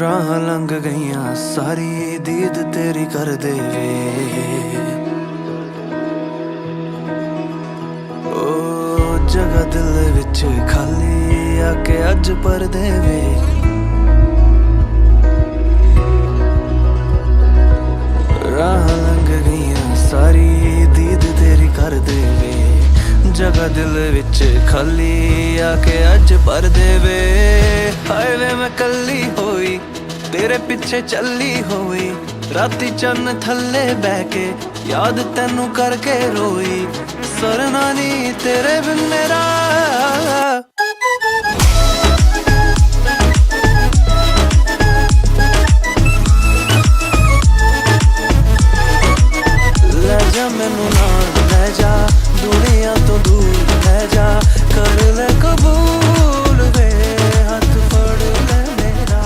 राह लंघ गईयां सारी दीद तेरी कर देवे। ओ जगह दिल विच खाली आके अज पर देवे। राह लंघ गईयां सारी दीद तेरी कर देवे। जगह दिल विच खाली आके अज पर देवे। हाय वे मैं कली होई तेरे पिछे चली होई। राती चन्न थल्ले बह के याद तेनू करके रोई। सरना नी तेरे बिन मेरा ले जा मैनू नाल ले जा दुनिया तो दूर ले जा। कर ले कबूल वे हाथ फड़ ले मेरा।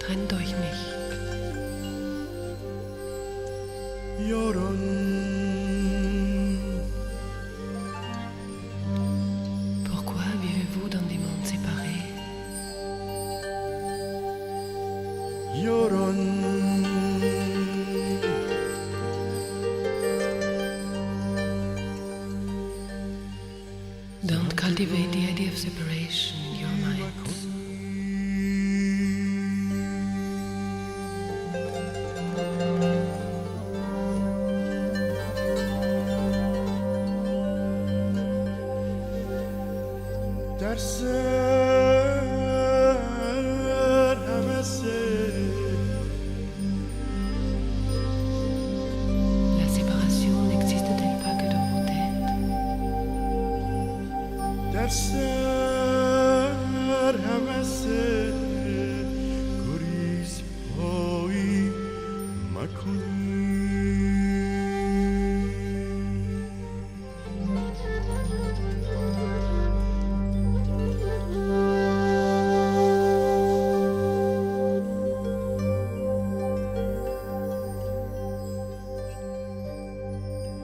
Trennt euch nicht. Pourquoi vivez-vous dans des mondes séparés? Don't cultivate the idea of separation in your minds. La séparation n'existe-t-elle pas que dans vos têtes?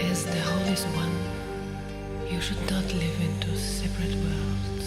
As the whole is one, you should not live into separate worlds.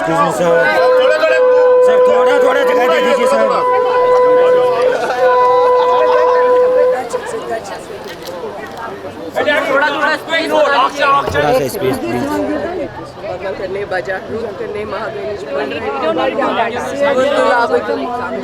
Excuse me sir sir थोड़ा थोड़ा जगह दे दीजिए sir थोड़ा सा space please करने बजा करने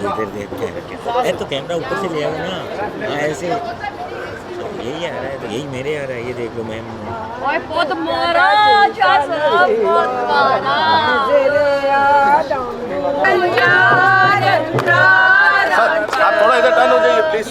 इधर देख के तो कैमरा ऊपर से ले आओ ना ऐसे यही आ रहा है तो यही मेरे आ रहा है ये देख लो मैम ओए बहुत महाराज आप थोड़ा इधर टर्न हो जाइए प्लीज।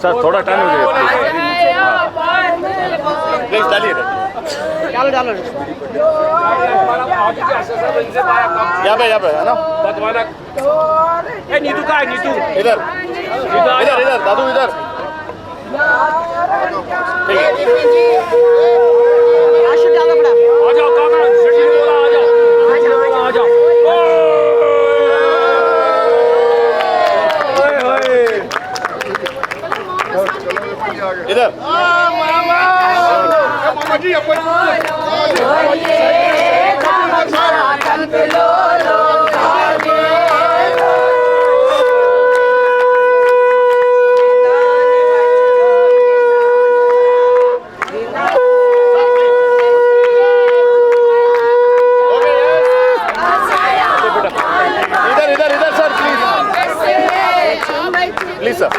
सर थोड़ा टर्न हो जाइए प्लीज डालिए डालो यहाँ पे है ना नीतू का है नीतू इधर इधर इधर दादू इधर इधर इधर इधर sir please sir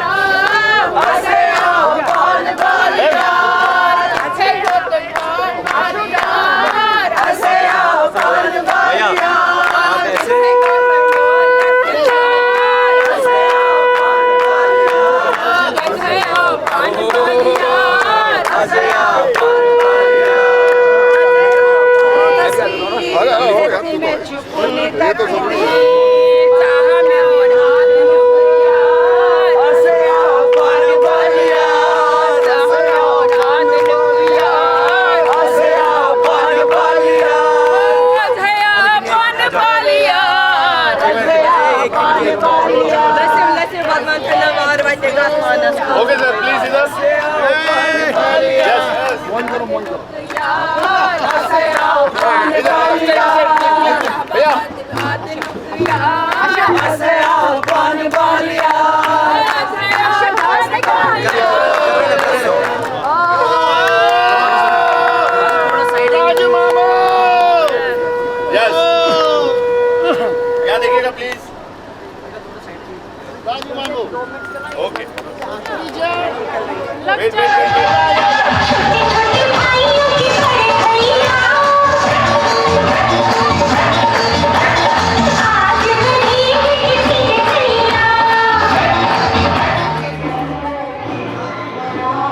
Okay, sir, please, इधर. Yes, Yes. यहाँ देखिएगा प्लीज. Okay.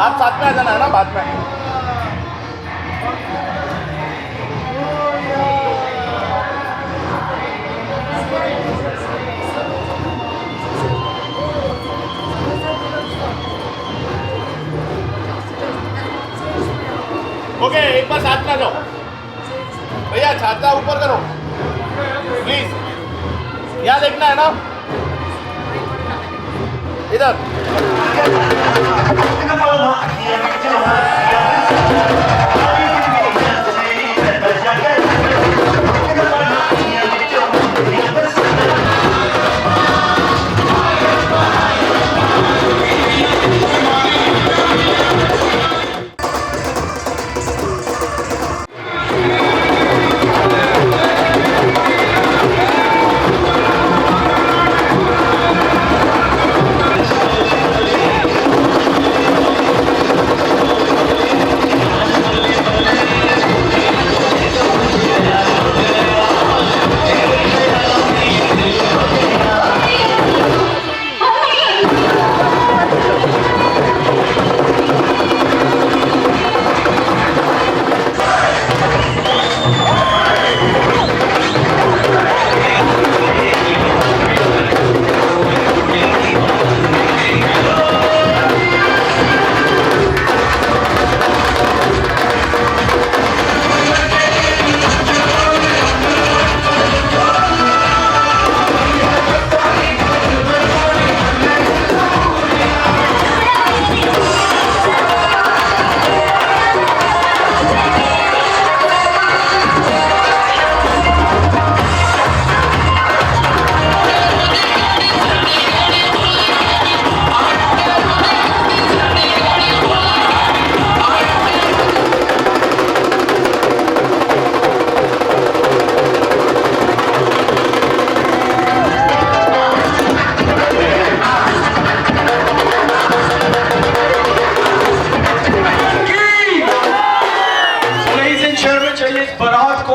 आप साथ में आ जाना है ना बाद में. ओके एक बार साथ में आ जाओ भैया. छाता ऊपर करो प्लीज. यहाँ देखना है ना इधर.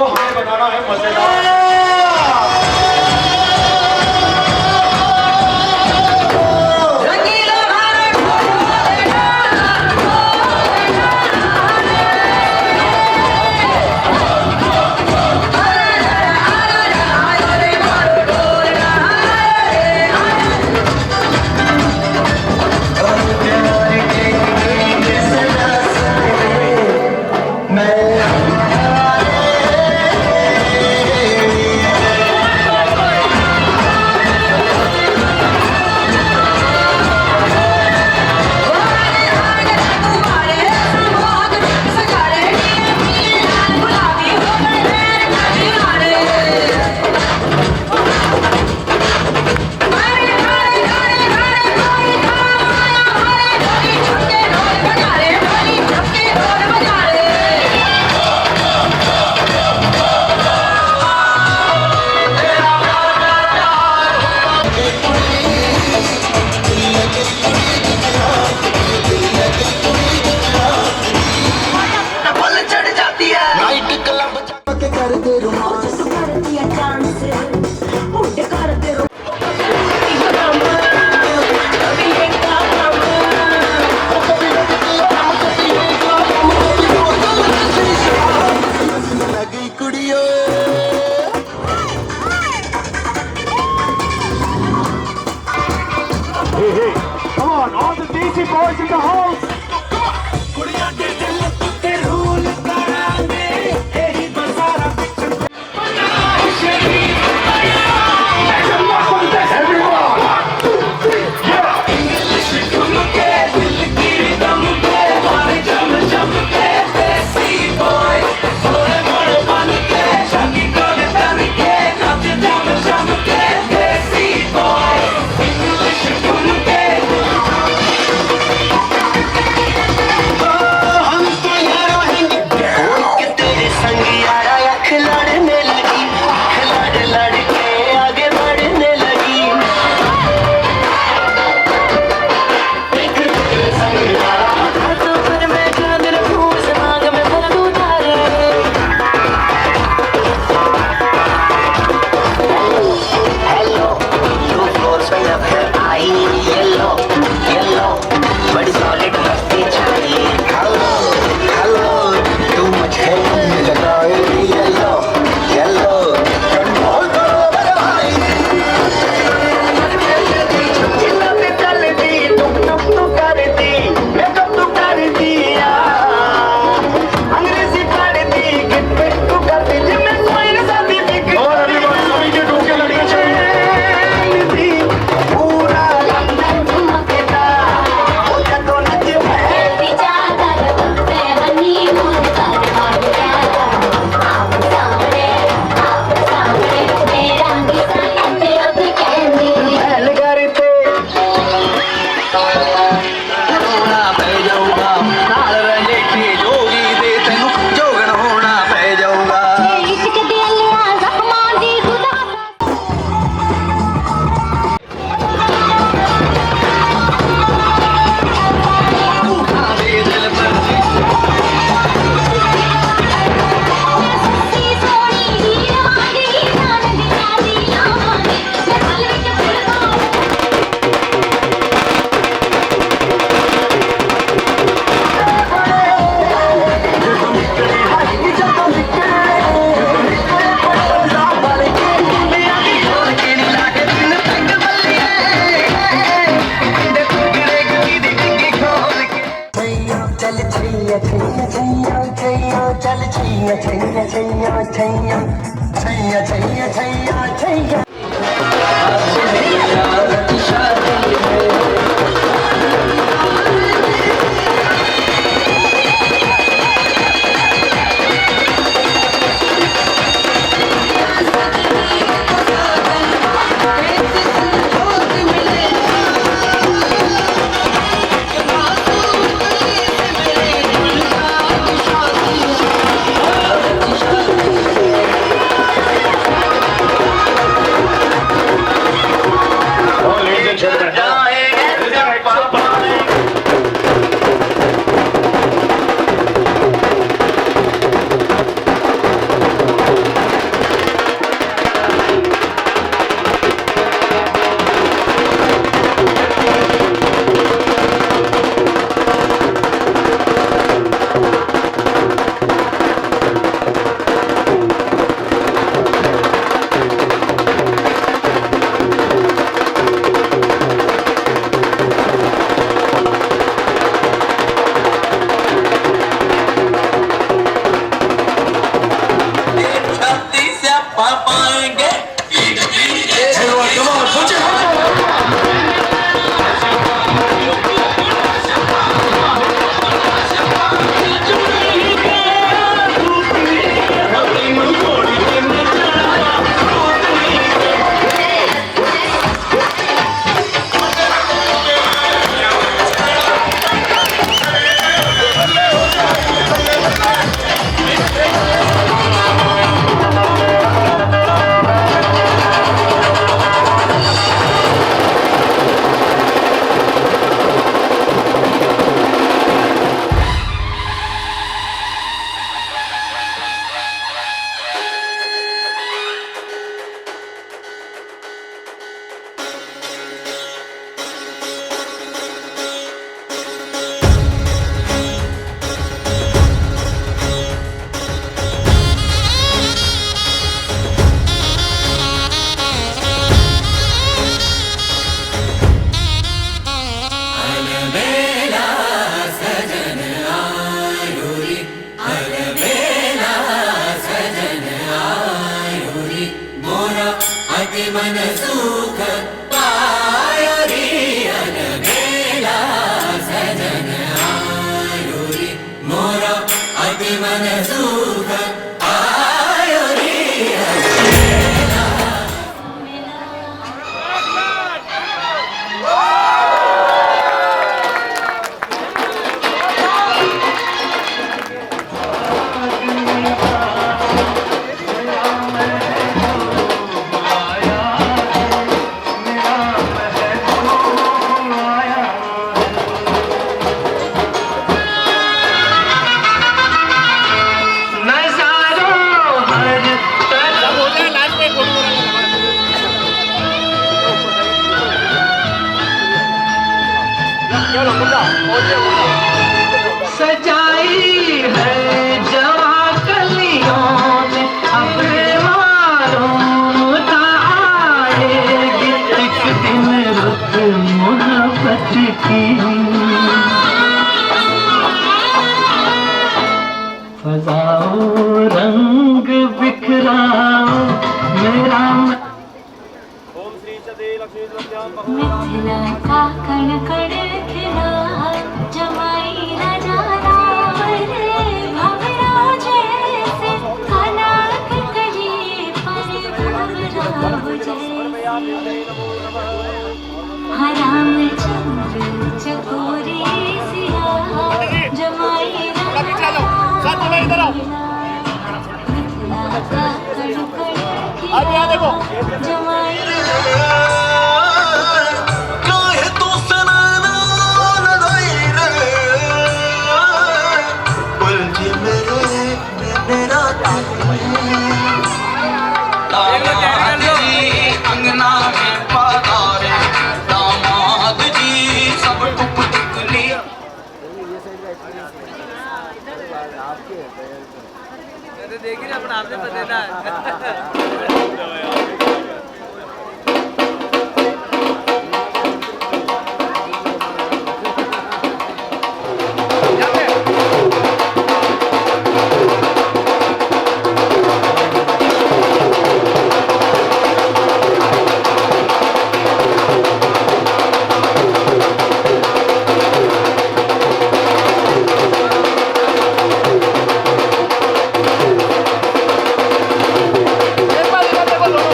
हमें बनाना है मजेदार। Come on, all the Desi boys in the house. सजाई है जवा कलियों में अपने मारों का आएगी एक दिन रुत मोहब्बत की फजाओ रंग बिखराओ मेरा मिथिला का कण कण खिला जमाई राजा रे भवरा जैसे कनक कली पर भवरा जैसे हराम चंद्र चकोरी सिया जमाई राजा मिथिला का कण कण खिला जमाई अंगना में पधारे दामाद जी सब टुक टुक लिया देखिए अपना आपने बदला बोलो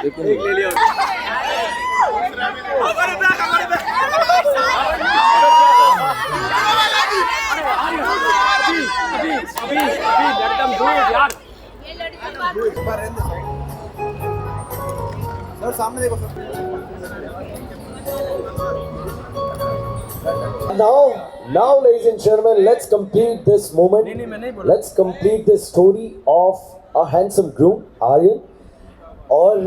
Now, ladies and gentlemen, let's complete this moment. Let's complete this story of a handsome groom, Aryan. और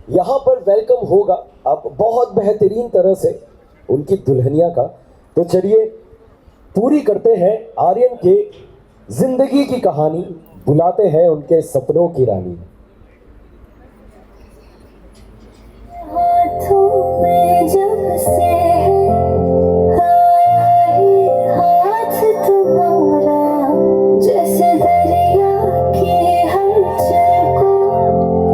यहाँ पर वेलकम होगा अब बहुत बेहतरीन तरह से उनकी दुल्हनिया का। तो चलिए पूरी करते हैं आर्यन के जिंदगी की कहानी, बुलाते हैं उनके सपनों की रानी। हाथों में जब से हाथ तुम्हारा, जैसे दरिया की हलचल को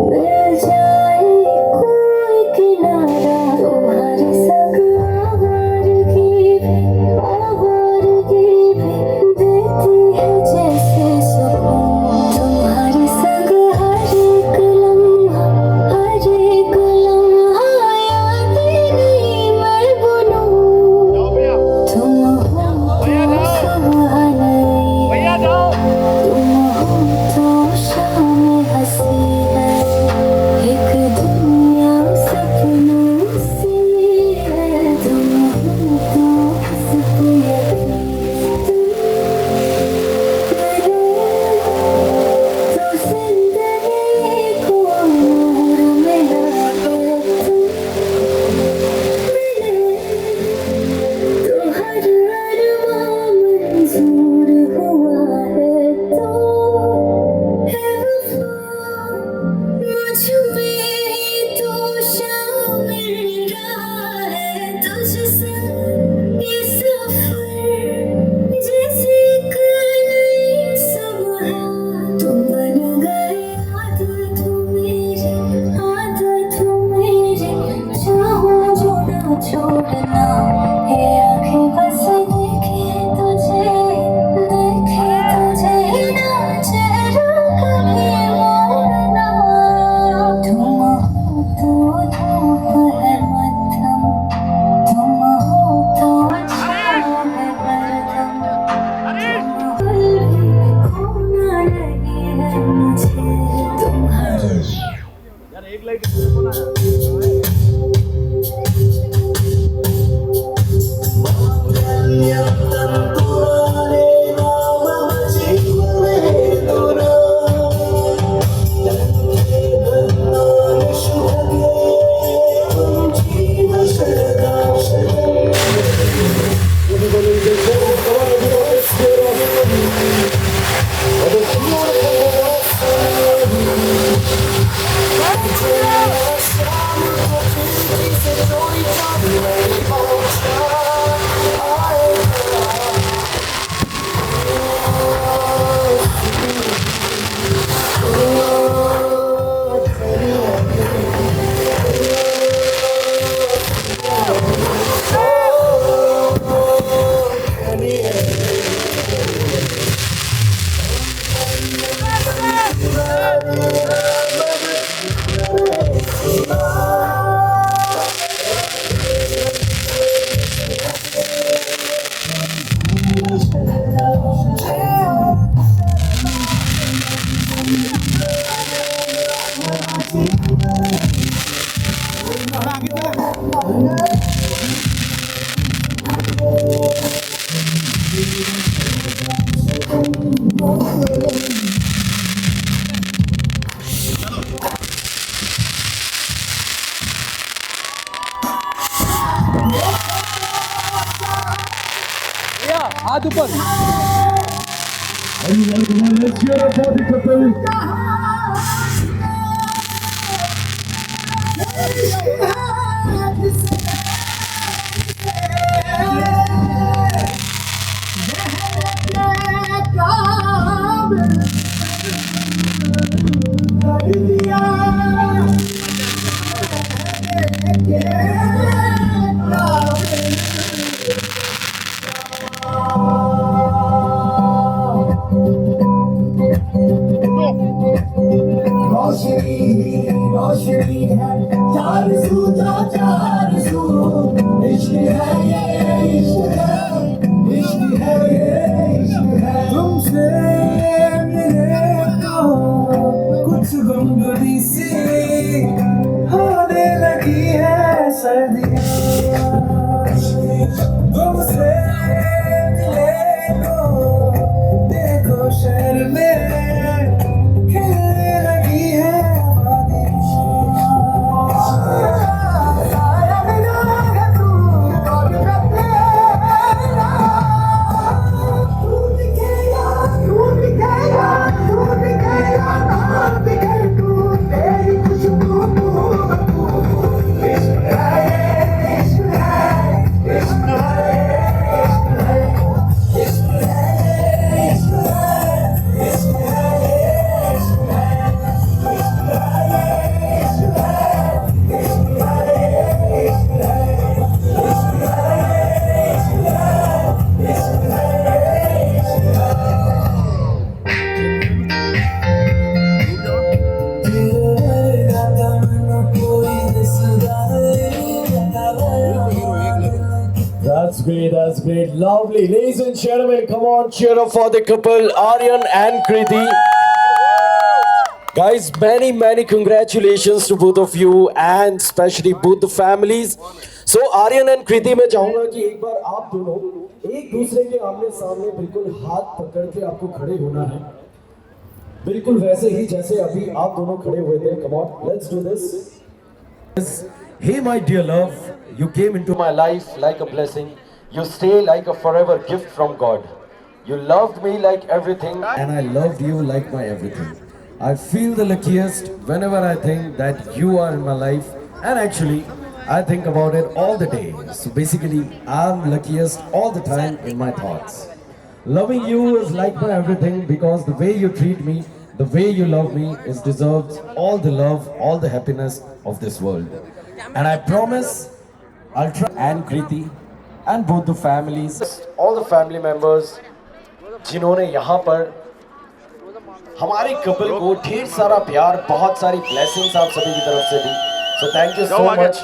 मिल जाए कोई किनारा। तुम्हारे संग आवारगी भी देती है जैसे सुकून। तुम्हारे संग हर एक लम्हा याद नहीं मैं बुनूं। तुम हो तो सुबह नई, तुम हो तो शाम हंसी है। एक दुनिया सपनों सी है, तुम हो तो हंसती है। तो जिंदगी को नूर मिला है, तो हर अरमान मंजूर हुआ है। तो है वफा मुझ में ही तो शामिल रहा है। तुझसे ये सफर जैसे एक नई सुबह। तुम बन गए आदत मेरी, चाहो जो ना छोड़ना। ये आँखें बस देखे तुझे ना चेहरा कभी मोड़ना। तुम हो तो धूप है मध्यम, तुम हो तो छाँव है हरदम। पल भी खोना नहीं है मुझे तुम्हारा। हाथ ऊपर। Let's hear about the couple. रोशनी है चार सू जा चार सू इश्क है ये इश्क है ये इश्क है तुमसे मिले तो कुछ गुमगुनी सी होने लगी है सर्दियाँ तुमसे मिले तो देखो शहर में खिलने लगी है That's great, that's great. Lovely. Ladies and gentlemen, come on, cheer up for the couple, Aryan and Kriti. Guys, many congratulations to both of you and especially both the families. So, Aryan and Kriti, मैं चाहूंगा कि एक बार आप दोनों एक दूसरे के आमने सामने बिल्कुल हाथ पकड़ के आपको खड़े होना है. बिल्कुल वैसे ही जैसे अभी आप दोनों खड़े हुए थे. Come on, let's do this. Hey my dear love, you came into my life like a blessing. You stay like a forever gift from God. You loved me like everything and I loved you like my everything. I feel the luckiest whenever I think that you are in my life, and actually I think about it all the day. So basically I'm luckiest all the time in my thoughts. Loving you is like my everything because the way you treat me, the way you love me is deserves all the love, all the happiness of this world. And I promise I'll try. And Kriti and both the families, all the family members जिन्होंने यहाँ पर हमारे couple को ढेर सारा प्यार, बहुत सारी ब्लेसिंग्स आप सभी की तरफ से दी. So thank you so much.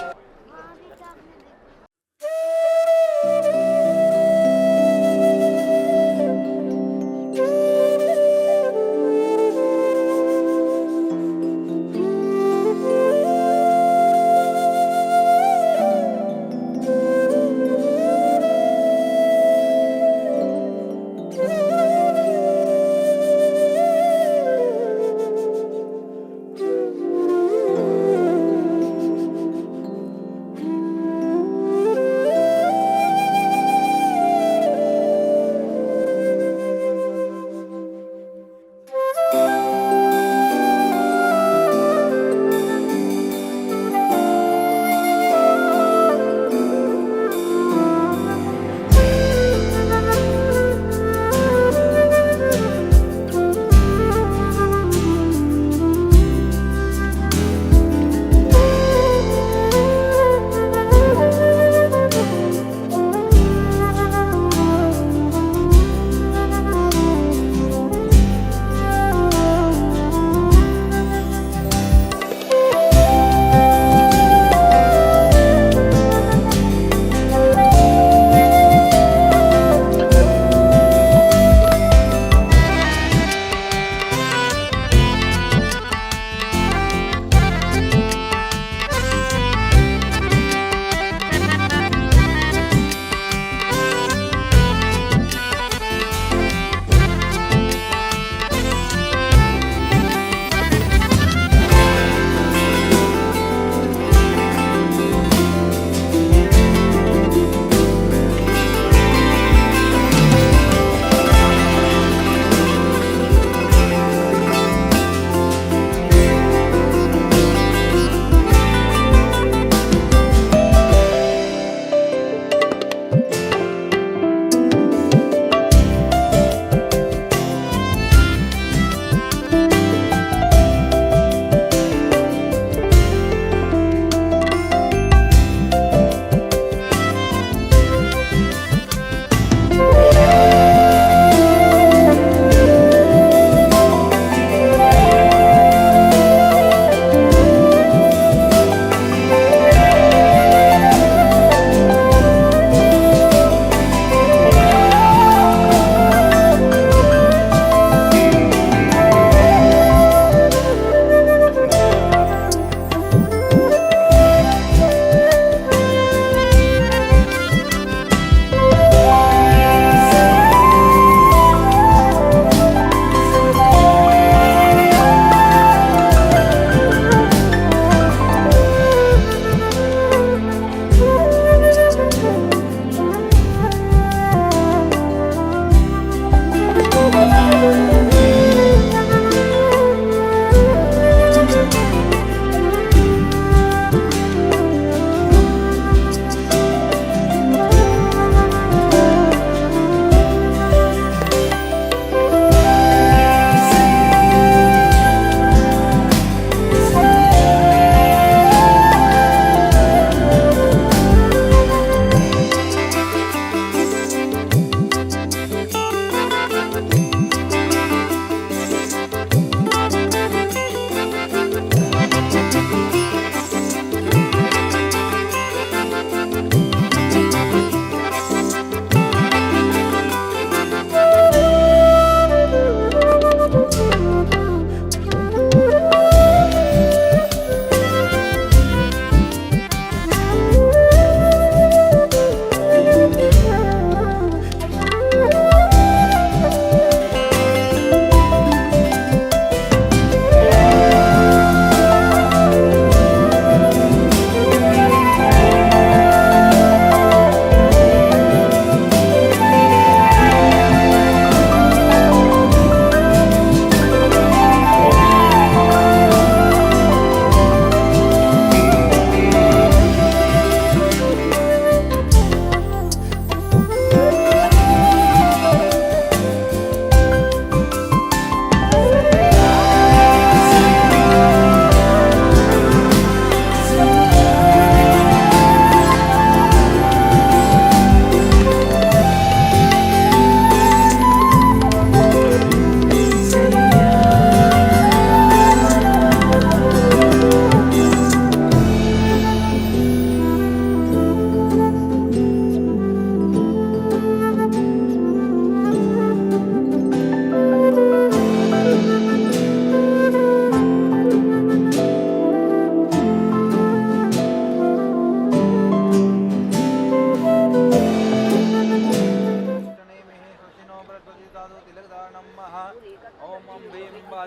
तस्मै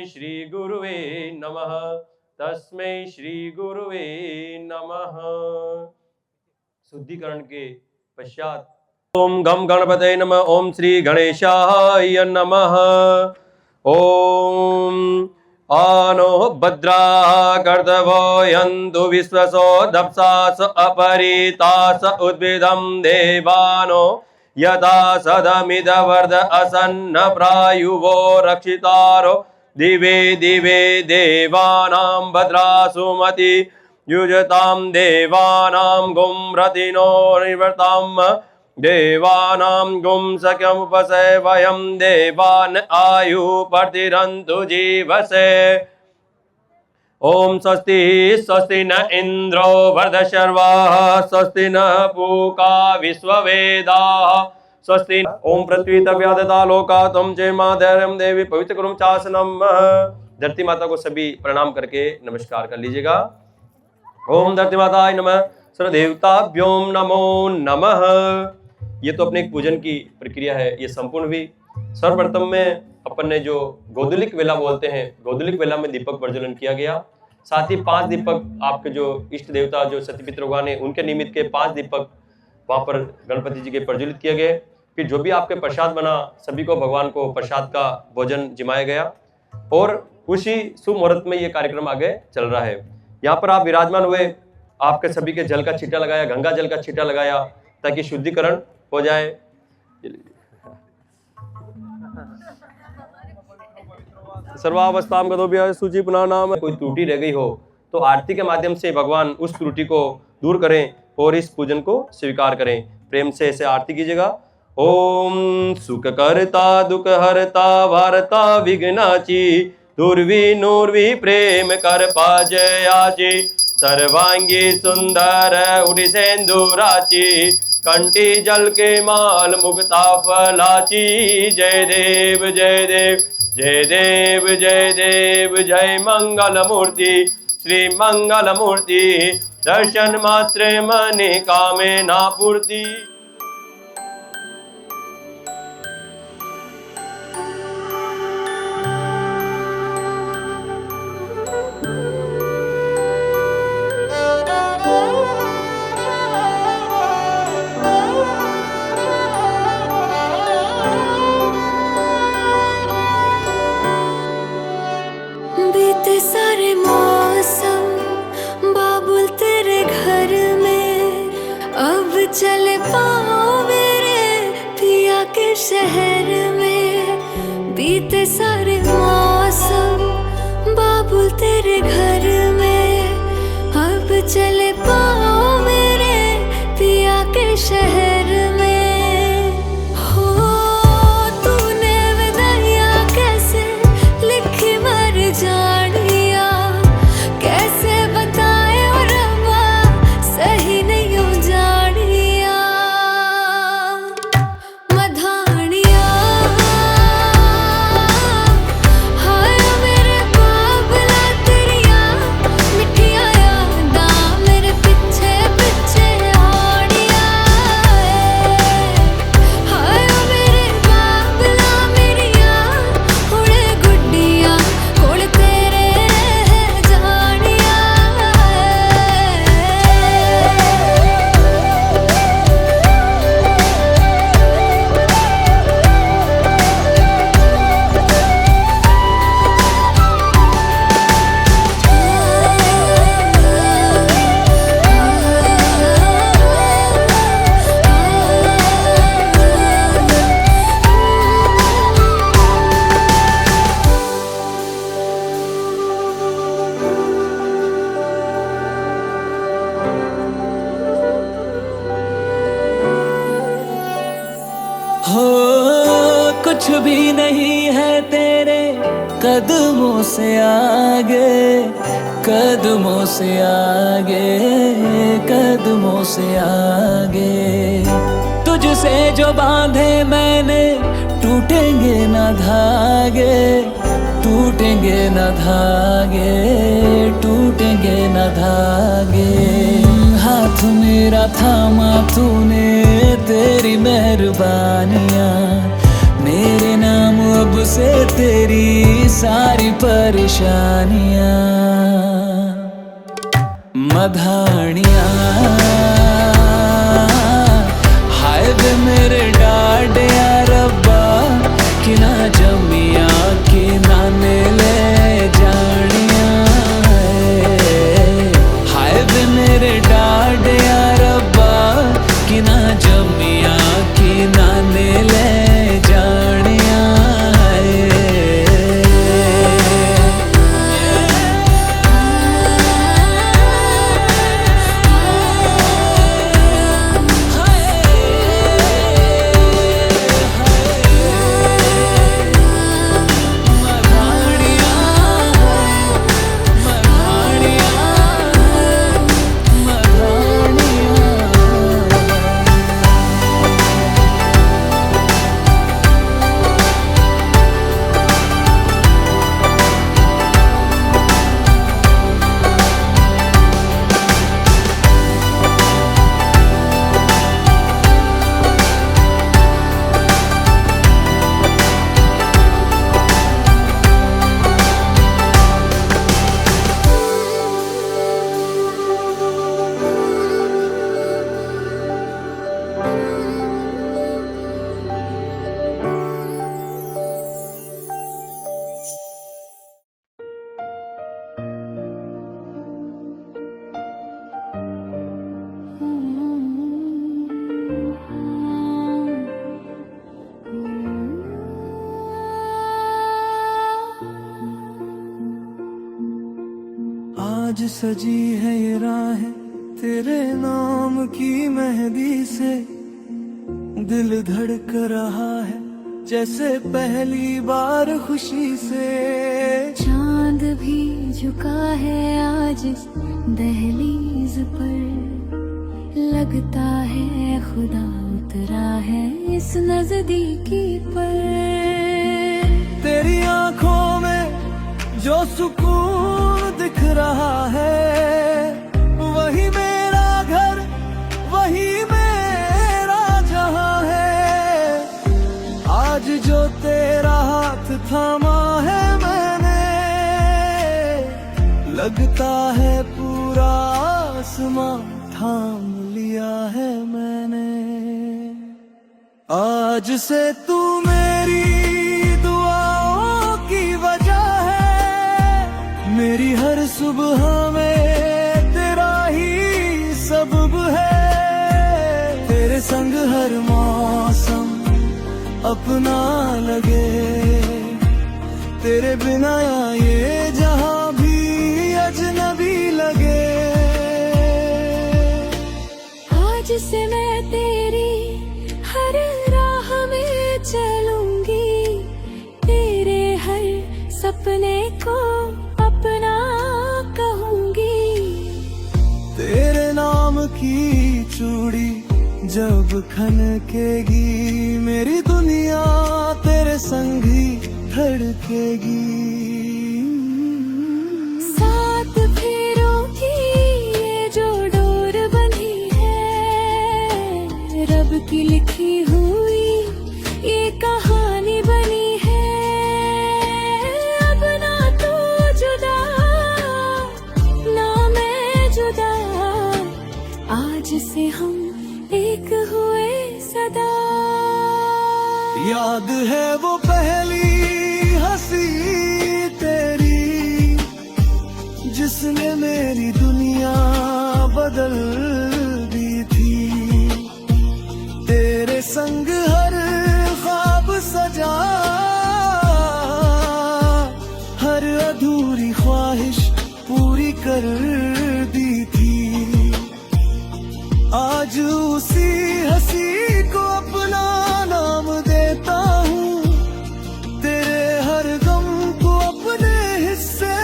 श्री गुरुवे नमः। तस्मै श्री गुरुवे नमः। शुद्धिकरण के पश्चात ओम गम गणपते नमः। ओम श्री गणेशाय नमः। ओम आनो भद्रा कर्तवो यन्तु विश्वसो दप्सास अपरितास उद्भिदं देवानो यथा सदमिदवर्द असन्न प्रायुवो रक्षितारो दिवे दिवे देवानां भद्रासुमति युजतां देवानां गुं रतिनो निवर्तां देवानां गुं सख्यमुपसेवयं देवान् आयु प्रतिरन्तु जीवसे। ओम स्वस्ति स्वस्ति न इंद्रो वरदशर्वाः स्वस्ति न पूका विश्ववेदाः स्वस्ति। ओम पृथ्वी तव्यादता लोका तुम जय मां धैर्यं देवी पवित्र कुरुम चासनम। धरती माता को सभी प्रणाम करके नमस्कार कर लीजिएगा। ओम धरती माताय नमः। सर्वदेवताभ्यों नमो नमः। ये तो अपने एक पूजन की प्रक्रिया है, ये संपूर्ण हुई। सर्वप्रथम में अपन ने जो गोधूलिक वेला बोलते हैं, गोधूलिक वेला में दीपक प्रज्वलन किया गया। साथ ही 5 दीपक आपके जो इष्ट देवता जो सती भगवान है उनके निमित्त के 5 दीपक वहां पर गणपति जी के प्रज्वलित किए गए। फिर जो भी आपके प्रसाद बना सभी को भगवान को प्रसाद का भोजन जिमाया गया और उसी शुभ मुहूर्त में ये कार्यक्रम आगे चल रहा है। यहाँ पर आप विराजमान हुए, आपके सभी के जल का छींटा लगाया, गंगा जल का छींटा लगाया ताकि शुद्धिकरण हो जाए। सर्वावस्था में गदोभ्य सूचि पुनः नाम। कोई त्रुटि रह गई हो तो आरती के माध्यम से भगवान उस त्रुटि को दूर करें और इस पूजन को स्वीकार करें। प्रेम से ऐसे आरती कीजिएगा। ओम सुख करता दुख हरता वारता विघ्नाची दुर्वी नूर्वी प्रेम कर पाजयाची सर्वांगी सुंदर उड़ी सेंदुराची कंठी जल के माल मुक्ता फलाची। जय देव जय देव जय देव जय देव जय मंगल मूर्ति श्री मंगल मूर्ति दर्शन मात्रे मने कामे ना पूर्ति। बीते सारे मौसम बाबुल तेरे घर में अब चले पाओ मेरे पिया के शहर में। बीते सारे मौसम बाबुल तेरे घर में अब चले पाओ मेरे पिया के शहर में। कुछ भी नहीं है तेरे कदमों से आगे, कदमों से आगे, कदमों से आगे। तुझसे जो बांधे मैंने टूटेंगे ना धागे, टूट टूटेंगे न धागे, टूटेंगे न धागे। हाथ मेरा थामा तूने, तेरी मेहरबानियाँ, मेरे नाम अब से तेरी सारी परेशानियाँ। मधानियाँ हाय वे मेरे डाडिया रब्बा, कि ना जमिया कि ना ले जानिया। हाय वे मेरे डाडिया रब्बा, कि ना जमिया कि ना ले जानिया। आज सजी है ये राहें तेरे नाम की मेहंदी से, दिल धड़क रहा है जैसे पहली बार खुशी से। चांद भी झुका है आज इस दहलीज पर, लगता है खुदा उतरा है इस नजदीकी पर। तेरी आंखों में जो सुकून दिख रहा है, वही मेरा घर, वही मेरा जहां है। आज जो तेरा हाथ थामा है मैंने, लगता है पूरा आसमां थाम लिया है मैंने। आज से तू मेरी दुआओं की वजह है, मेरी हर सुबह में तेरा ही सबब है। तेरे संग हर मौसम अपना लगे, तेरे बिना ये जहां भी अजनबी लगे। आज से मैं तेरी हर राह में चलूंगी, तेरे हर सपने को अपना कहूंगी। तेरे नाम की चूड़ी जब खनकेगी, मेरी दुनिया तेरे संग ही धड़केगी। सात फेरों की ये जो डोर बंधी है, रब की लिखी हुई ये कहानी बनी है। अब ना तू जुदा ना मैं जुदा, आज से हम एक हुए सदा। याद है वो पहली हंसी तेरी, जिसने मेरी दुनिया बदल दी थी। तेरे संग हर ख्वाब सजा, हर अधूरी ख्वाहिश पूरी कर दी थी। आज उसी हंसी को अपना नाम देता हूँ, तेरे हर गम को अपने हिस्से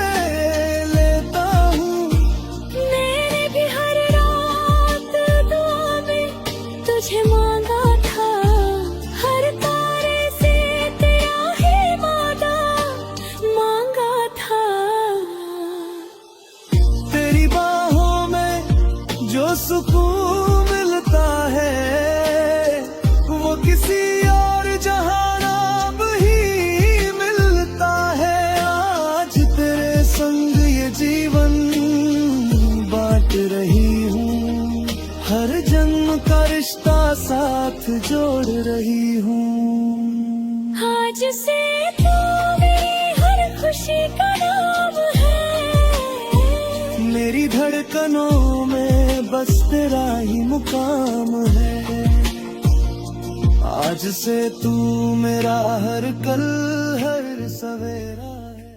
लेता हूँ। सुकून मिलता है वो किसी और जहां अब ही मिलता है। आज तेरे संग ये जीवन बांट रही हूँ, हर जन्म का रिश्ता साथ जोड़ रही हूँ। आज से तू मेरी हर खुशी का नाम है, मेरी धड़कनों में बस तेरा ही मुकाम है। आज से तू मेरा हर कल हर सवेरा है।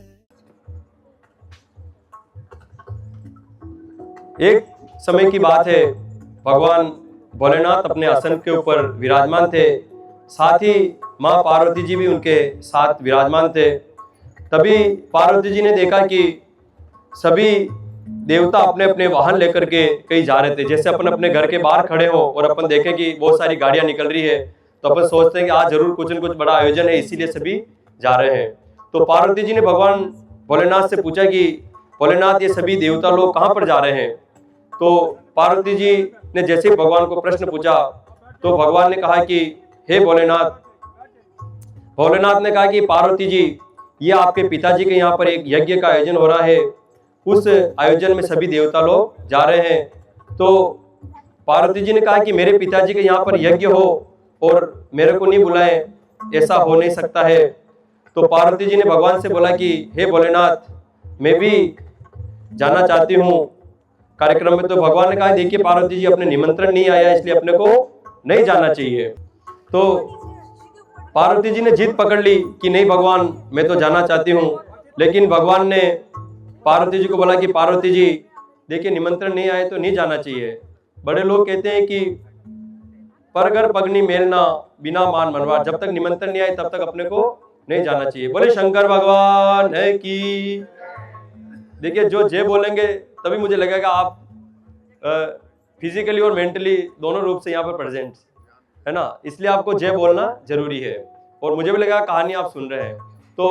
एक समय की बात है, भगवान भोलेनाथ अपने आसन के ऊपर विराजमान थे, साथ ही माँ पार्वती जी भी उनके साथ विराजमान थे। तभी पार्वती जी ने देखा कि सभी देवता अपने अपने वाहन लेकर के कहीं जा रहे थे। जैसे अपन अपने घर के बाहर खड़े हो और अपन देखें कि बहुत सारी गाड़ियां निकल रही है, तो अपन सोचते हैं कि आज जरूर कुछ न कुछ बड़ा आयोजन है, इसीलिए सभी जा रहे हैं। तो पार्वती जी ने भगवान भोलेनाथ से पूछा कि भोलेनाथ, ये सभी देवता लोग कहाँ पर जा रहे हैं? तो पार्वती जी ने जैसे ही भगवान को प्रश्न पूछा तो भगवान ने कहा कि हे भोलेनाथ, भोलेनाथ ने कहा कि पार्वती जी, ये आपके पिताजी के यहाँ पर एक यज्ञ का आयोजन हो रहा है, उस आयोजन में सभी देवता लोग जा रहे हैं। तो पार्वती जी ने कहा कि मेरे पिताजी के यहाँ पर यज्ञ हो और मेरे को नहीं बुलाए, ऐसा हो नहीं सकता है। तो पार्वती जी ने भगवान से बोला कि हे भोलेनाथ, मैं भी जाना चाहती हूँ कार्यक्रम में। तो भगवान ने कहा देखिए पार्वती जी, अपने निमंत्रण नहीं आया, इसलिए अपने को नहीं जाना चाहिए। तो पार्वती जी ने जिद पकड़ ली कि नहीं भगवान, मैं तो जाना चाहती हूँ। लेकिन भगवान ने पार्वती जी को बोला कि पार्वती जी देखिए, निमंत्रण नहीं आए तो नहीं जाना चाहिए। बड़े लोग कहते हैं कि परगर पगनी मेलना बिना मान मनवा, जब तक निमंत्रण नहीं आए तब तक अपने को नहीं जाना चाहिए। बोले शंकर भगवान है कि देखिए, जो जय बोलेंगे तभी मुझे लगेगा आप फिजिकली और मेंटली दोनों रूप से यहाँ पर प्रेजेंट है ना, इसलिए आपको जय बोलना जरूरी है। और मुझे भी लगा कहानी आप सुन रहे हैं। तो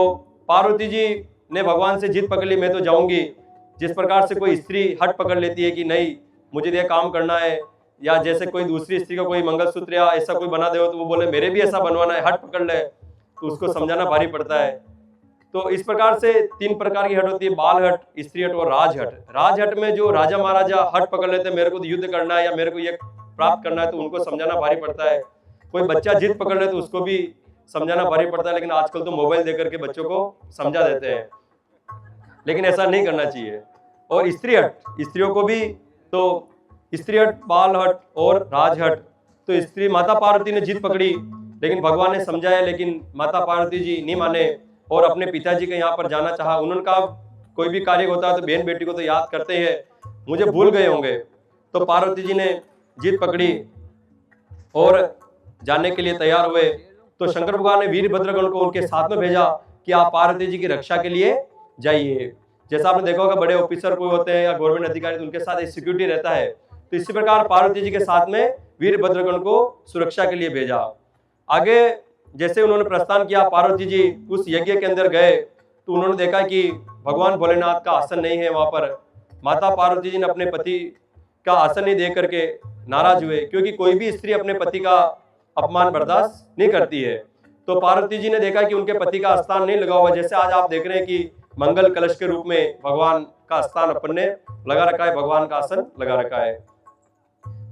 पार्वती जी ने भगवान से जिद पकड़ ली, मैं तो जाऊंगी। जिस प्रकार से कोई स्त्री हट पकड़ लेती है कि नहीं मुझे ये काम करना है, या जैसे कोई दूसरी स्त्री को कोई मंगलसूत्र या ऐसा कोई बना दे तो वो बोले मेरे भी ऐसा बनवाना है, हट पकड़ ले, तो उसको समझाना भारी पड़ता है। तो इस प्रकार से 3 प्रकार की हट होती है, बाल हट, स्त्री हट और राज हट। राज हट में जो राजा महाराजा हट पकड़ लेते हैं, मेरे को युद्ध करना है या मेरे को ये प्राप्त करना है, तो उनको समझाना भारी पड़ता है। कोई बच्चा जिद पकड़ ले तो उसको भी समझाना भारी पड़ता है। लेकिन आजकल तो मोबाइल देकर के बच्चों को समझा देते हैं, लेकिन ऐसा नहीं करना चाहिए। और स्त्री हट, स्त्रियों को भी, तो स्त्री हट, बाल हट और राज हट। तो स्त्री माता पार्वती ने जिद पकड़ी, लेकिन भगवान ने समझाया, लेकिन माता पार्वती जी नहीं माने और अपने पिताजी के यहाँ पर जाना चाहा। उन्होंने कहा कोई भी कार्य होता है तो बहन बेटी को तो याद करते हैं, मुझे भूल गए होंगे। तो पार्वती जी ने जिद पकड़ी और जाने के लिए तैयार हुए। तो शंकर भगवान ने वीरभद्रगण को उनके साथ में भेजा कि आप पार्वती जी की रक्षा के लिए जाइए। जैसा आपने देखा होगा, बड़े ऑफिसर कोई होते हैं या गवर्नमेंट अधिकारी, तो उनके साथ एक सिक्योरिटी रहता है। तो इसी प्रकार पार्वती जी के साथ में वीरभद्रगण को सुरक्षा के लिए भेजा। आगे जैसे उन्होंने प्रस्थान किया, पार्वती जी उस यज्ञ के अंदर गए तो उन्होंने देखा कि भगवान भोलेनाथ का आसन नहीं है वहां पर। माता पार्वती जी ने अपने पति का आसन नहीं दे करके नाराज हुए, क्योंकि कोई भी स्त्री अपने पति का अपमान बर्दाश्त नहीं करती है। तो पार्वती जी ने देखा कि उनके पति का स्थान नहीं लगा हुआ। जैसे आज आप देख रहे हैं कि मंगल कलश के रूप में भगवान का स्थान अपन ने लगा रखा है, भगवान का आसन लगा रखा है।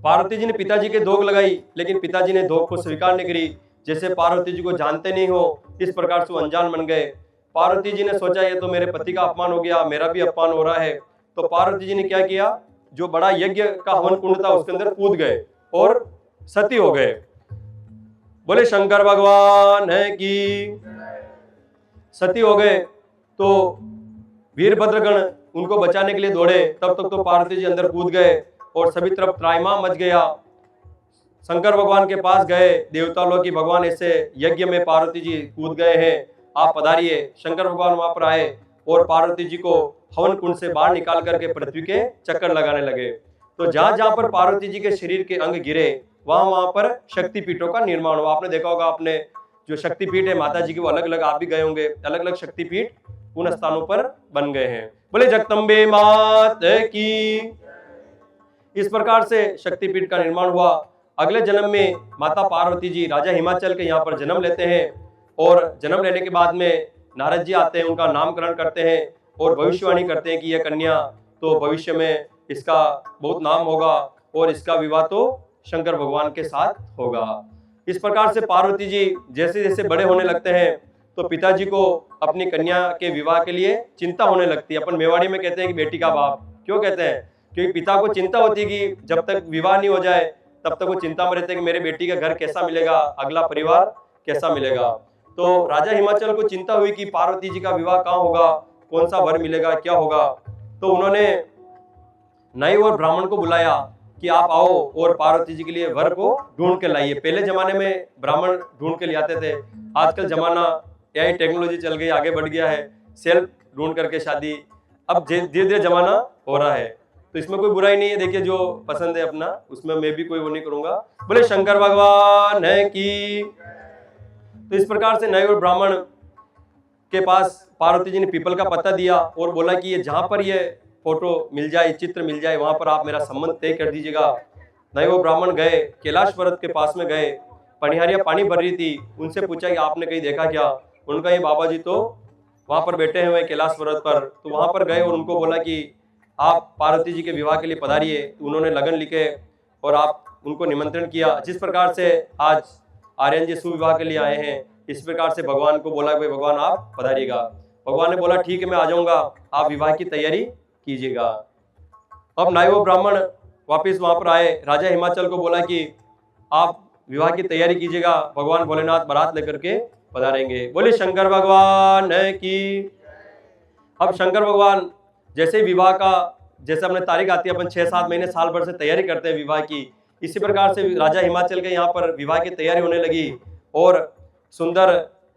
पार्वती जी ने पिताजी के धोख लगाई, लेकिन पिताजी ने धोख को स्वीकार नहीं करी। जैसे पार्वती जी को जानते नहीं हो, इस प्रकार से अनजान बन गए। पार्वती जी ने सोचा ये तो मेरे पति का अपमान हो गया, मेरा भी अपमान हो रहा है। तो पार्वती जी ने क्या किया, जो बड़ा यज्ञ का हवन कुंड था उसके अंदर कूद गए और सती हो गए। बोले शंकर भगवान है कि सती हो गए। तो वीरभद्रगण उनको बचाने के लिए दौड़े, तब तक तो पार्वती जी अंदर कूद गए और सभी तरफ त्राहिमाम मच गया। शंकर भगवान के पास गए देवता लोग की, भगवान ऐसे यज्ञ में पार्वती जी कूद गए हैं, आप पधारिए। शंकर भगवान वहां पर आए और पार्वती जी को हवन कुंड से बाहर निकाल करके पृथ्वी के चक्कर लगाने लगे। तो जहां जहां पर पार्वती जी के शरीर के अंग गिरे वहां पर शक्तिपीठों का निर्माण हुआ। आपने देखा होगा, आपने जो शक्तिपीठ है माता जी के वो अलग अलग, आप भी गए होंगे, अलग अलग शक्तिपीठ उन स्थानों पर बन गए हैं। बोले जगदम्बे मात की। इस प्रकार से शक्तिपीठ का निर्माण हुआ। अगले जन्म में माता पार्वती जी राजा हिमाचल के यहाँ पर जन्म लेते हैं और जन्म लेने के बाद में नारद जी आते हैं, उनका नामकरण करते हैं और भविष्यवाणी करते हैं कि यह कन्या तो भविष्य में इसका बहुत नाम होगा और इसका विवाह तो शंकर भगवान के साथ होगा। इस प्रकार से पार्वती जी जैसे जैसे बड़े होने लगते हैं तो पिताजी को अपनी कन्या के विवाह के लिए चिंता होने लगती है। अपन मेवाड़ी में कहते हैं कि बेटी का बाप, क्यों कहते हैं? क्योंकि पिता को चिंता होती है कि जब तक विवाह नहीं हो जाए तब तक वो चिंता में रहते हैं कि मेरे बेटी का घर कैसा मिलेगा, अगला परिवार कैसा मिलेगा। तो राजा हिमाचल को चिंता हुई कि पार्वती जी का विवाह कहाँ होगा, कौन सा वर मिलेगा, क्या होगा। तो उन्होंने नाई और ब्राह्मण को बुलाया कि आप आओ और पार्वती जी के लिए वर को ढूंढ के लाइए। पहले जमाने में ब्राह्मण ढूंढ के ले आते थे, आजकल जमाना यही टेक्नोलॉजी चल गई, आगे बढ़ गया है, सेल्फ ढूंढ करके शादी अब धीरे धीरे जमाना हो रहा है। तो इसमें कोई बुराई नहीं है, देखिए जो पसंद है अपना, उसमें मैं भी कोई वो नहीं करूंगा। बोले शंकर भगवान है की। तो इस प्रकार से नाई और ब्राह्मण के पास पार्वती जी ने पीपल का पत्ता दिया और बोला कि ये जहां पर ये फोटो मिल जाए, चित्र मिल जाए, वहां पर आप मेरा संबंध तय कर दीजिएगा। नाई और ब्राह्मण गए, कैलाश पर्वत के पास में गए, पनिहारियां पानी भर रही थी, उनसे पूछा कि आपने कहीं देखा क्या? उनका ये बाबा जी तो वहां पर बैठे हुए कैलाश पर्वत पर। तो वहां पर गए और उनको बोला कि आप पार्वती जी के विवाह के लिए पधारिए। तो उन्होंने लगन लिखे और आप उनको निमंत्रण किया। जिस प्रकार से आज आर्यन जी सुविवाह के लिए आए हैं, इस प्रकार से भगवान को बोला भाई भगवान आप पधारिएगा। भगवान ने बोला ठीक है मैं आ जाऊंगा, आप विवाह की तैयारी कीजिएगा। अब नाई व ब्राह्मण वापस वहां पर आए, राजा हिमाचल को बोला कि आप विवाह की तैयारी कीजिएगा, भगवान भोलेनाथ बारात लेकर के पधारेंगे। बोले शंकर भगवान है की। अब शंकर भगवान जैसे विवाह का, जैसे अपने तारीख आती है, अपन 6-7 महीने साल भर से तैयारी करते हैं विवाह की, इसी प्रकार से राजा हिमाचल के यहाँ पर विवाह की तैयारी होने लगी और सुंदर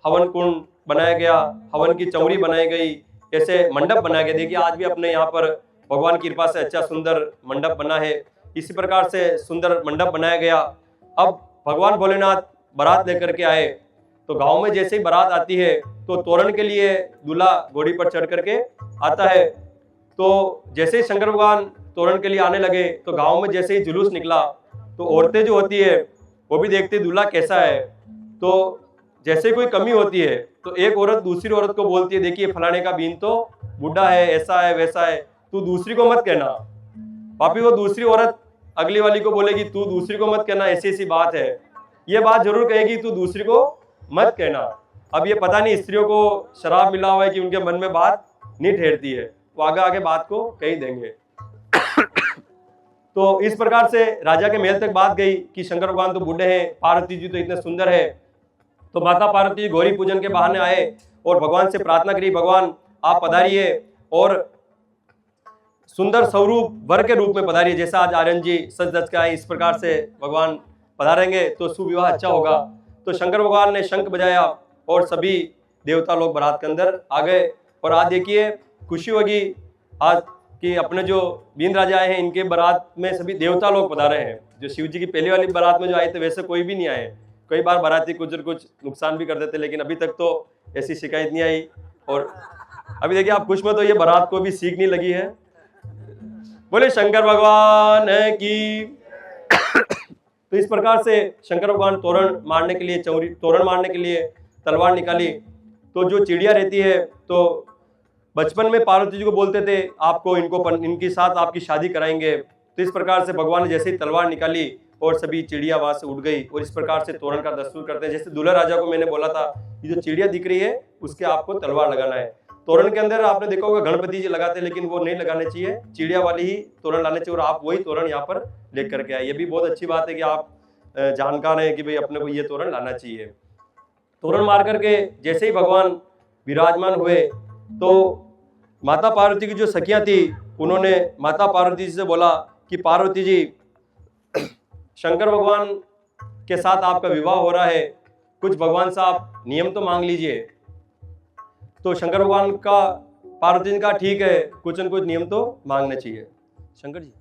हवन कुंड बनाया गया, हवन की चौरी बनाई गई, ऐसे मंडप बनाया गया। देखिए आज भी अपने यहाँ पर भगवान की कृपा से अच्छा सुंदर मंडप बना है। इसी प्रकार से सुंदर मंडप बनाया गया। अब भगवान भोलेनाथ बारात लेकर के आए तो गांव में जैसे ही बारात आती है तो तोरण के लिए दूल्हा घोड़ी पर चढ़ करके आता है। तो जैसे ही शंकर भगवान तोरण के लिए आने लगे तो गांव में जैसे ही जुलूस निकला तो औरतें जो होती है वो भी देखती दूल्हा कैसा है। तो जैसे कोई कमी होती है तो एक औरत दूसरी औरत को बोलती है देखिए फलाने का बीन तो बूढ़ा है, ऐसा है वैसा है, तू दूसरी को मत कहना। वापिस वो दूसरी औरत अगली वाली को बोलेगी तू दूसरी को मत कहना, ऐसी ऐसी बात है। ये बात जरूर कहेगी तू दूसरी को मत कहना। अब ये पता नहीं स्त्रियों को शराब मिला हुआ है कि उनके मन में बात नहीं ठहरती है, वो आगे आगे बात को कह ही देंगे। तो इस प्रकार से राजा के महल तक बात गई कि शंकर भगवान तो बूढ़े हैं, पार्वती जी तो इतने सुंदर है। तो माता पार्वती जी गौरी पूजन के बहाने आए और भगवान से प्रार्थना करी भगवान आप पधारिए और सुंदर स्वरूप वर के रूप में पधारिए। जैसा आज आर्यन जी सच धज के आए, इस प्रकार से भगवान पधारेंगे तो सुविवाह अच्छा होगा। तो शंकर भगवान ने शंख बजाया और सभी देवता लोग बारात के अंदर आ गए। और आज देखिए खुशी होगी आज कि अपने जो बीन राजा आए हैं इनके बारात में सभी देवता लोग पधारे हैं। जो शिव जी की पहली वाली बारात में जो आए थे वैसे कोई भी नहीं आए। कई बार बाराती कुछ नुकसान भी कर देते, लेकिन अभी तक तो ऐसी शिकायत नहीं आई। और अभी देखिए आप खुश में तो ये बारात को भी सीख नहीं लगी है। बोले शंकर भगवान है की। तो इस प्रकार से शंकर भगवान तोरण मारने के लिए तोरण मारने के लिए तलवार निकाली। तो जो चिड़िया रहती है तो बचपन में पार्वती जी को बोलते थे आपको इनके साथ आपकी शादी कराएंगे। तो इस प्रकार से भगवान ने जैसे ही तलवार निकाली और सभी चिड़िया वहां से उड़ गई। और इस प्रकार से तोरण का दस्तूर करते हैं। जैसे दूल्हा राजा को मैंने बोला था ये जो चिड़िया दिख रही है उसके आपको तलवार लगाना है। तोरण के अंदर आपने देखा होगा गणपति जी लगाते हैं, लेकिन वो नहीं लगाने चाहिए, चिड़िया वाली ही तोरण लाने चाहिए। और आप वही तोरण यहाँ पर लेकर के आए। ये भी बहुत अच्छी बात है कि आप जानकार हैं कि भाई अपने को ये तोरण लाना चाहिए। तोरण मार करके जैसे ही भगवान विराजमान हुए तो माता पार्वती की जो सखियां थी उन्होंने माता पार्वती जी से बोला कि पार्वती जी शंकर भगवान के साथ आपका विवाह हो रहा है, कुछ भगवान से आप नियम तो मांग लीजिए। तो शंकर भगवान का पार्वती जी का ठीक है, कुछ न कुछ नियम तो मांगने चाहिए। शंकर जी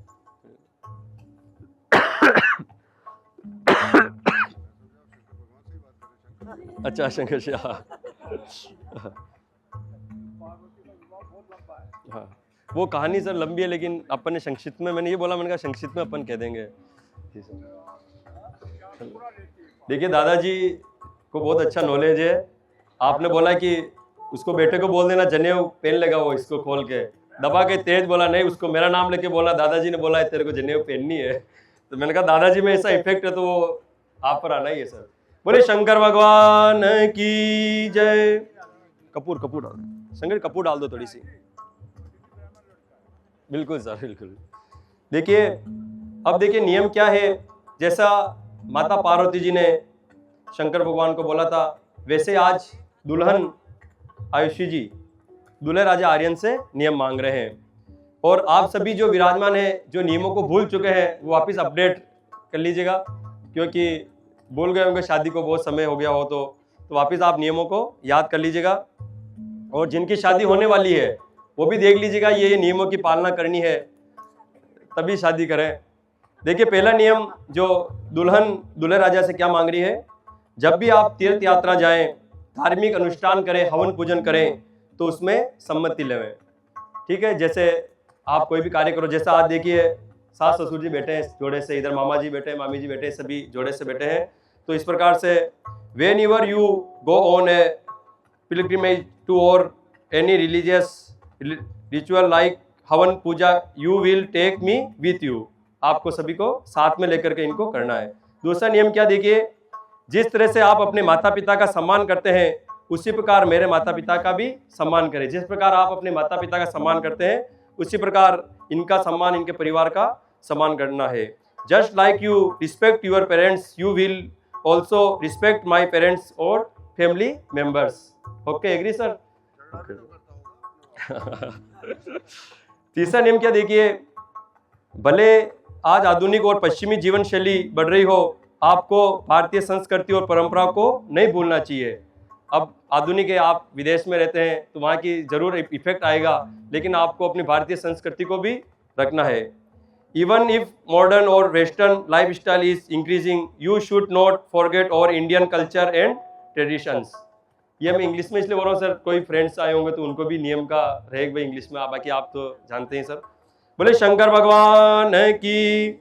अच्छा शंकर जी हाँ। वो कहानी सर लंबी है, लेकिन अपन ने संक्षिप्त में, मैंने ये बोला, मैंने कहा संक्षिप्त में अपन कह देंगे। जी सर। देखिए दादाजी को बहुत अच्छा नॉलेज है। आपने बोला कि उसको बेटे को बोल देना जनेऊ पहन लेगा, वो इसको खोल के दबा के तेज बोला, नहीं उसको मेरा नाम लेके बोला, दादाजी ने बोला है तेरे को जनेऊ पहननी है। तो मैंने कहा दादाजी में ऐसा इफेक्ट है तो वो आप पर आना ही है सर। बोले शंकर भगवान की जय। कपूर कपूर डाल दो शंकर, कपूर डाल दो थोड़ी सी। बिल्कुल सर बिल्कुल। देखिए अब देखिए नियम क्या है, जैसा माता पार्वती जी ने शंकर भगवान को बोला था, वैसे आज दुल्हन आयुषी जी दूल्हे राजा आर्यन से नियम मांग रहे हैं। और आप सभी जो विराजमान हैं, जो नियमों को भूल चुके हैं, वो वापस अपडेट कर लीजिएगा, क्योंकि भूल गए होंगे, शादी को बहुत समय हो गया हो तो वापस आप नियमों को याद कर लीजिएगा। और जिनकी शादी होने वाली है वो भी देख लीजिएगा, ये नियमों की पालना करनी है तभी शादी करें। देखिए पहला नियम जो दुल्हन दूल्हे राजा से क्या मांग रही है, जब भी आप तीर्थ यात्रा जाएं, धार्मिक अनुष्ठान करें, हवन पूजन करें, तो उसमें सम्मति लेवें। ठीक है, जैसे आप कोई भी कार्य करो, जैसा आज देखिए सास ससुर जी बैठे हैं जोड़े से, इधर मामा जी बैठे हैं, मामी जी बैठे हैं, सभी जोड़े से बैठे हैं। तो इस प्रकार से whenever you go on a pilgrimage to और any religious ritual like havan puja, you will take me with you. आपको सभी को साथ में लेकर के इनको करना है। दूसरा नियम क्या, देखिए जिस तरह से आप अपने माता पिता का सम्मान करते हैं, उसी प्रकार मेरे माता पिता का भी सम्मान करें। जिस प्रकार आप अपने माता पिता का सम्मान करते हैं, उसी प्रकार इनका सम्मान, इनके परिवार का सम्मान करना है। Just like you respect your parents, you will also respect my parents और family members. Okay, agree sir? तीसरा नियम क्या, देखिए भले आज आधुनिक और पश्चिमी जीवन शैली बढ़ रही हो, आपको भारतीय संस्कृति और परंपरा को नहीं भूलना चाहिए। अब आधुनिक है, आप विदेश में रहते हैं तो वहाँ की जरूर इफेक्ट आएगा, लेकिन आपको अपनी भारतीय संस्कृति को भी रखना है। इवन इफ मॉडर्न और western life style is increasing, you should not forget और इंडियन कल्चर एंड ट्रेडिशंस। ये मैं इंग्लिश में इसलिए बोल रहा हूँ सर, कोई फ्रेंड्स आए होंगे तो उनको भी नियम का रहेगा भाई इंग्लिश में, बाकी आप तो जानते हैं सर। बोले शंकर भगवान की।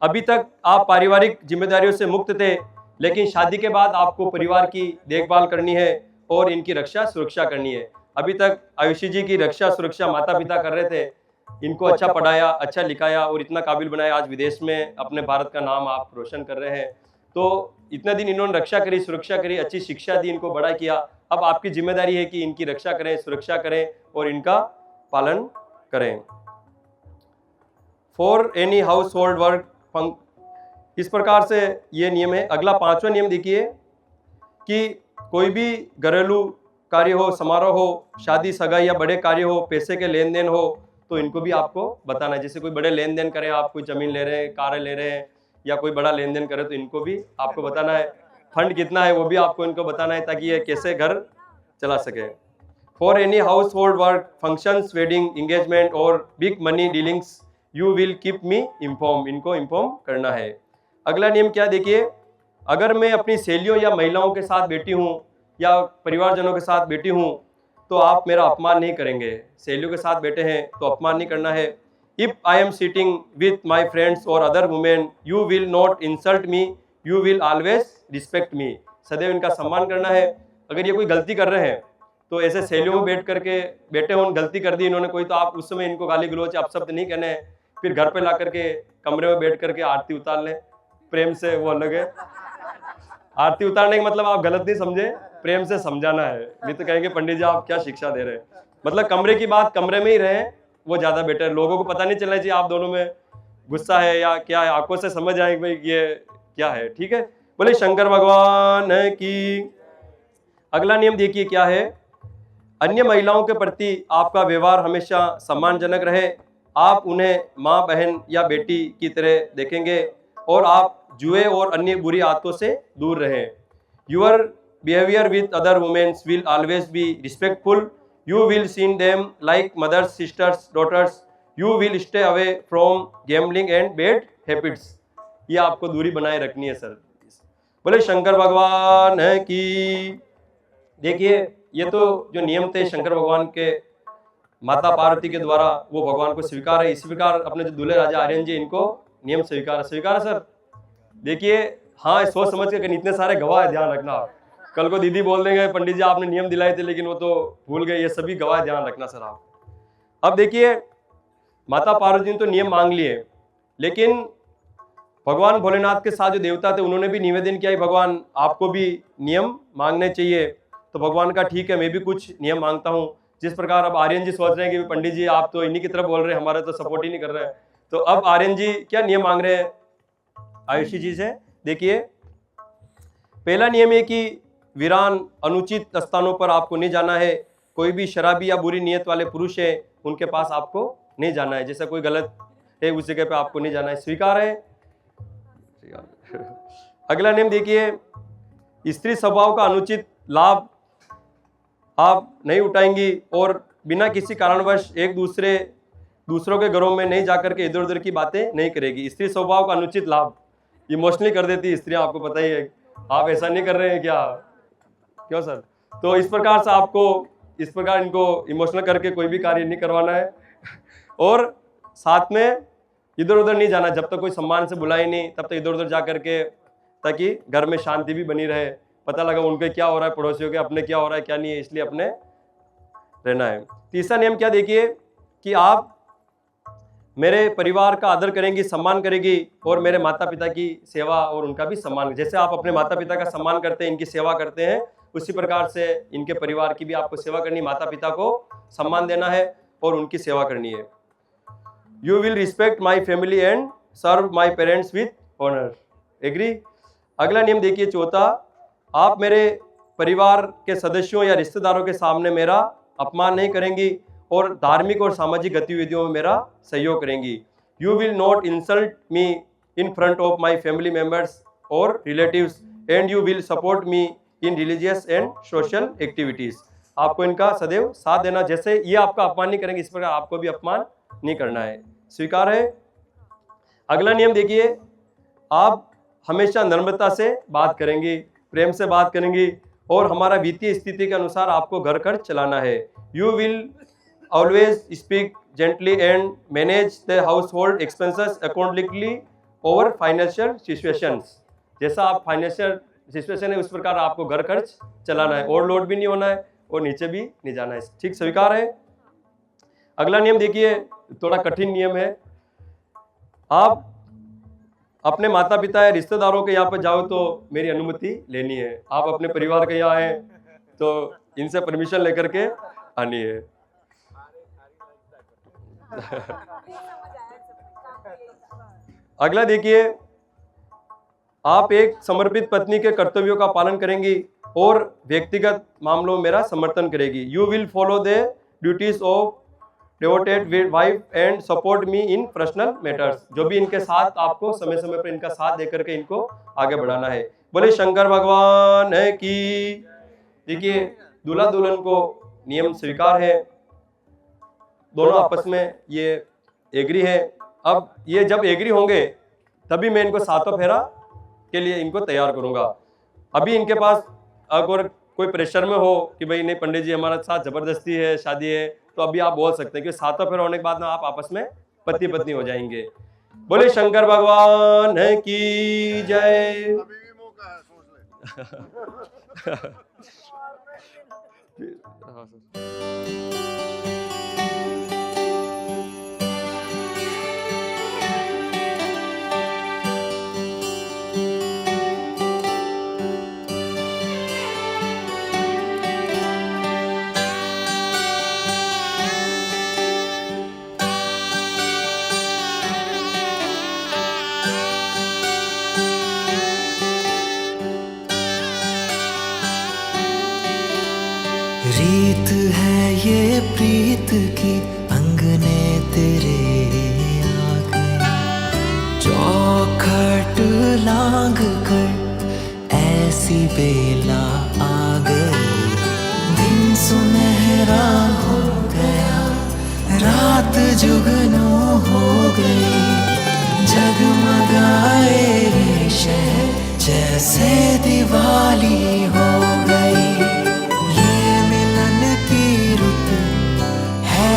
अभी तक आप पारिवारिक जिम्मेदारियों से मुक्त थे, लेकिन शादी के बाद आपको परिवार की देखभाल करनी है और इनकी रक्षा सुरक्षा करनी है। अभी तक आयुषी जी की रक्षा सुरक्षा माता पिता कर रहे थे, इनको अच्छा पढ़ाया, अच्छा लिखाया और इतना काबिल बनाया, आज विदेश में अपने भारत का नाम आप रोशन कर रहे हैं। तो इतने दिन इन्होंने रक्षा करी, सुरक्षा करी, अच्छी शिक्षा दी, इनको बड़ा किया। अब आपकी जिम्मेदारी है कि इनकी रक्षा करें, सुरक्षा करें और इनका पालन करें। For any household work, इस प्रकार से ये नियम है। अगला पांचवा नियम देखिए कि कोई भी घरेलू कार्य हो, समारोह हो, शादी सगाई या बड़े कार्य हो, पैसे के लेन देन हो, तो इनको भी आपको बताना है। जैसे कोई बड़े लेन देन करें, आप कोई जमीन ले रहे हैं, कार ले रहे हैं या कोई बड़ा लेन देन करें, तो इनको भी आपको बताना है। फंड कितना है वो भी आपको इनको बताना है, ताकि ये कैसे घर चला सके। For any household work, functions, wedding, engagement और big money dealings, you will keep me inform. इनको इन्फॉर्म करना है। अगला नियम क्या, देखिए अगर मैं अपनी सहेलियों या महिलाओं के साथ बैठी हूँ या परिवारजनों के साथ बैठी हूँ, तो आप मेरा अपमान नहीं करेंगे। सहेलियों के साथ बैठे हैं तो अपमान नहीं करना है। If I am sitting with my friends और other women, you will not insult me, you will always respect me. सदैव इनका सम्मान करना है। अगर ये कोई गलती कर रहे हैं तो ऐसे सहेलियों में बैठे हों, गलती कर दी इन्होंने कोई, तो आप उस समय इनको गाली गलौच अपशब्द नहीं कहने हैं। फिर घर पे ला करके कमरे में बैठ करके आरती उतार लें प्रेम से, वो अलग है। आरती उतारने का मतलब आप गलत नहीं समझे, प्रेम से समझाना है। नहीं तो कहेंगे पंडित जी आप क्या शिक्षा दे रहे हैं। मतलब कमरे की बात कमरे में ही रहे, वो ज्यादा बेटर है। लोगों को पता नहीं चलना चाहिए आप दोनों में गुस्सा है या क्या है, आंखों से समझ आए भाई ये क्या है। ठीक है, बोले शंकर भगवान की। अगला नियम देखिए क्या है, अन्य महिलाओं के प्रति आपका व्यवहार हमेशा सम्मानजनक रहे। आप उन्हें माँ, बहन या बेटी की तरह देखेंगे और आप जुए और अन्य बुरी आदतों से दूर रहें। Your behaviour with other womens will always be respectful. You will seen them like mothers, sisters, daughters. You will stay away from gambling and bad habits. ये आपको दूरी बनाए रखनी है सर। बोले शंकर भगवान की। देखिए ये तो जो नियम थे शंकर भगवान के माता पार्वती के द्वारा वो भगवान को स्वीकार है। इस प्रकार अपने जो दूल्हे राजा आर्यन जी, इनको नियम स्वीकार है सर। देखिए, हाँ, सोच समझ के, इतने सारे गवाह है, ध्यान रखना। आप कल को दीदी बोल देंगे पंडित जी आपने नियम दिलाए थे लेकिन वो तो भूल गए, ये सभी गवाह, ध्यान रखना सर आप। अब देखिए, माता पार्वती ने तो नियम मांग लिए, लेकिन भगवान भोलेनाथ के साथ जो देवता थे उन्होंने भी निवेदन किया भगवान आपको भी नियम मांगने चाहिए। तो भगवान का ठीक है, मैं भी कुछ नियम मांगता हूँ। जिस प्रकार अब आर्यन जी सोच रहे हैं कि पंडित जी आप तो इन्हीं की तरफ बोल रहे हैं, हमारा तो सपोर्ट ही नहीं कर रहे हैं। तो अब आर्यन जी क्या नियम मांग रहे हैं आयुषी जी से? देखिए, पहला नियम है कि वीरान अनुचित स्थानों पर आपको नहीं जाना है। कोई भी शराबी या बुरी नीयत वाले पुरुष है उनके पास आपको नहीं जाना है। जैसा कोई गलत है उस जगह पे आपको नहीं जाना है। स्वीकार है? अगला नियम देखिए, स्त्री स्वभाव का अनुचित लाभ आप नहीं उठाएंगी और बिना किसी कारणवश दूसरों के घरों में नहीं जाकर के इधर उधर की बातें नहीं करेगी। स्त्री स्वभाव का अनुचित लाभ इमोशनली कर देती है स्त्रियां, आपको पता ही है। आप ऐसा नहीं कर रहे हैं क्या? क्यों सर? तो इस प्रकार से आपको इस प्रकार इनको इमोशनल करके कोई भी कार्य नहीं करवाना है। और साथ में इधर उधर नहीं जाना, जब तक कोई सम्मान से बुलाए नहीं तब तक इधर उधर जा करके, ताकि घर में शांति भी बनी रहे। पता लगा उनके क्या हो रहा है, पड़ोसियों के अपने क्या हो रहा है क्या नहीं है, इसलिए अपने रहना है। तीसरा नियम क्या देखिए कि आप मेरे परिवार का आदर करेंगी, सम्मान करेगी और मेरे माता पिता की सेवा और उनका भी सम्मान। जैसे आप अपने माता पिता का सम्मान करते हैं, इनकी सेवा करते हैं, उसी प्रकार से इनके परिवार की भी आपको सेवा करनी, माता पिता को सम्मान देना है और उनकी सेवा करनी है। You will respect my family and serve my parents with honour. Agree? अगला नियम देखिए चौथा, आप मेरे परिवार के सदस्यों या रिश्तेदारों के सामने मेरा अपमान नहीं करेंगी और धार्मिक और सामाजिक गतिविधियों में मेरा सहयोग करेंगी। You will not insult me in front of my family members और relatives and you will support me in religious and social activities. आपको इनका सदैव साथ देना। जैसे ये आपका अपमान नहीं करेंगे, इस प्रकार आपको भी अपमान नहीं करना है। स्वीकार है? अगला नियम देखिए, आप हमेशा नम्रता से बात करेंगी, प्रेम से बात करेंगी और हमारा वित्तीय स्थिति के अनुसार आपको घर खर्च चलाना है। You will always speak gently and manage the house hold expenses accordingly over financial situations. जैसा आप फाइनेंशियल सिचुएशन है उस प्रकार आपको घर खर्च चलाना है, और लोड भी नहीं होना है और नीचे भी नहीं जाना है। ठीक, स्वीकार है? अगला नियम देखिए, थोड़ा कठिन नियम है। आप अपने माता पिता या रिश्तेदारों के यहाँ पर जाओ तो मेरी अनुमति लेनी है। आप अपने परिवार के यहाँ आए तो इनसे परमिशन लेकर के आनी है। अगला देखिए, आप एक समर्पित पत्नी के कर्तव्यों का पालन करेंगी और व्यक्तिगत मामलों में मेरा समर्थन करेगी। You will follow the duties of devoted wife and support me in personal matters. जो भी इनके साथ आपको समय समय पर इनका साथ देकर के इनको आगे बढ़ाना है। बोले शंकर भगवान है कि। देखिए, दूल्हा दुल्हन को नियम स्वीकार है, दोनों आपस में ये एग्री है। अब ये जब एग्री होंगे तभी मैं इनको सातों फेरा के लिए इनको तैयार करूंगा। अभी इनके पास अगर कोई प्रेशर में हो कि भाई नहीं पंडित जी हमारे साथ जबरदस्ती है, शादी है, तो अभी आप बोल सकते हैं कि सातों फेरा होने के बाद में आप आपस में पति पत्नी हो जाएंगे। बोले शंकर भगवान है की जय। रीत है ये प्रीत की अंगने तेरे आगे, चौखट लांग कर ऐसी बेला आ गई। दिन सुनहरा हो गया, रात जुगनू हो गई, जगमगाए ये शहर जैसे दिवाली हो गई। ये मिलन की रुत है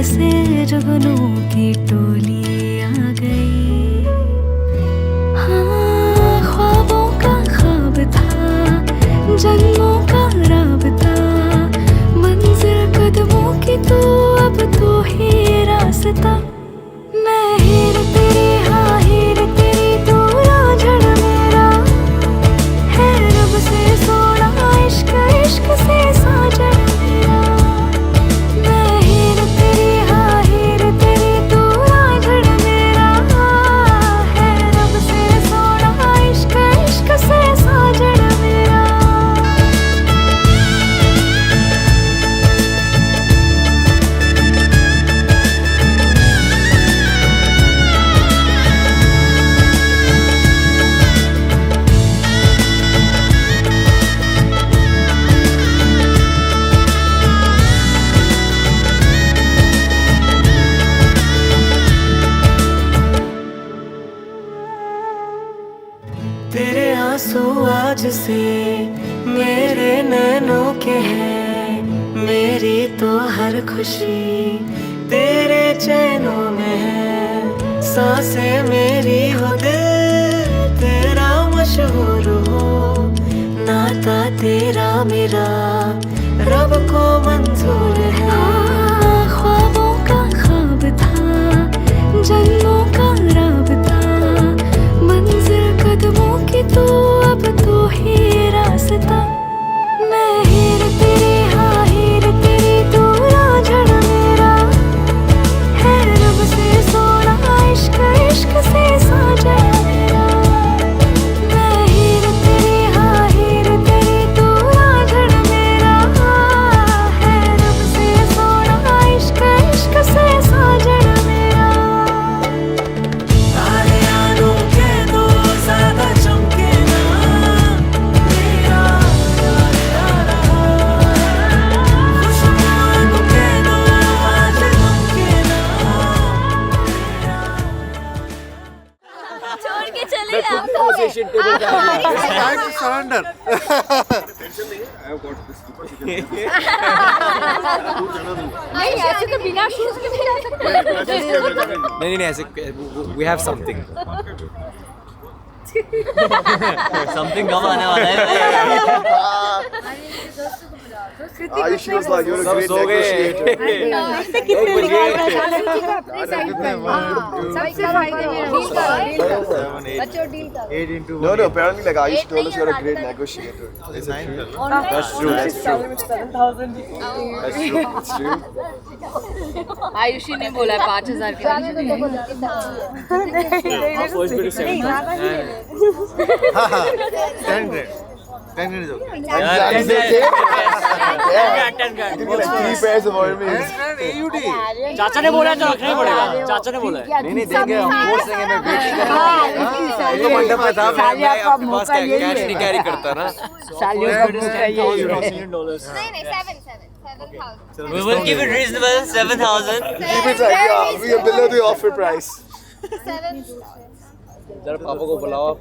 से जुगनों की टोली आ गई। हाँ, ख्वाबों का ख्वाब था, जन्मों का राबता, मंजिल कदमों की तो अब तो ही रास्ता। मैं हीर तेरी, हाँ हीर तेरी, तू रांझण मेरा है रब से सोना, इश्क इश्क से साजन मेरा। मैं हीर तेरी, हाँ हीर तेरी, तू रांझण मेरा है रब से सोना, इश्क इश्क से साजन मेरा। तेरे आंसू आज से मेरे नैनों के हैं, मेरी तो हर खुशी तेरे चैनों में है। सांसें मेरी हो, दिल तेरा मशहूर हो, नाता तेरा मेरा रब को मंजूर है। हाँ, ख्वाबों का ख्वाब था, जन्मों का राबता, मंजिल कदमों की तो अब तो ही रास्ता। मैं हीर तेरी, हाँ हीर तेरी, तू रांझण मेरा है रब से सोना, इश्क इश्क से साजन मेरा। मैं हीर तेरी, हाँ हीर तेरी, तू रांझण मेरा है रब से सोना, इश्क इश्क से साजन मेरा। तारे आनों के दो ज्यादा चमके ना, मेरा प्यार आ रहा है। खुशबू के दो आज थमके ना, छोड़ के चले जाओ। Conversation table पे आ गया। नहीं ऐसे तो बिना शूज के भी जा सकते हैं। नहीं नहीं ऐसे वी हैव समथिंग समथिंग कब आने वाला है Ayush was like, you're a great negotiator. No, apparently like Ayush told us you're a great negotiator. Is it true? That's true, that's true. 7,000 That's true, that's true. Ayushi ने बोला 5,000 Three pairs of ornaments. चाचा ने बोला तो रखना ही पड़ेगा, चाचा ने बोला है। नहीं देंगे हम फोर्स देंगे मैं वेट तो मंडप में था मैं आपके पास कैश नहीं कैरी करता ना We will keep it reasonable, 7,000. Keep it like, yeah, we are below the offer price. जरा पापा को बुलाओ आप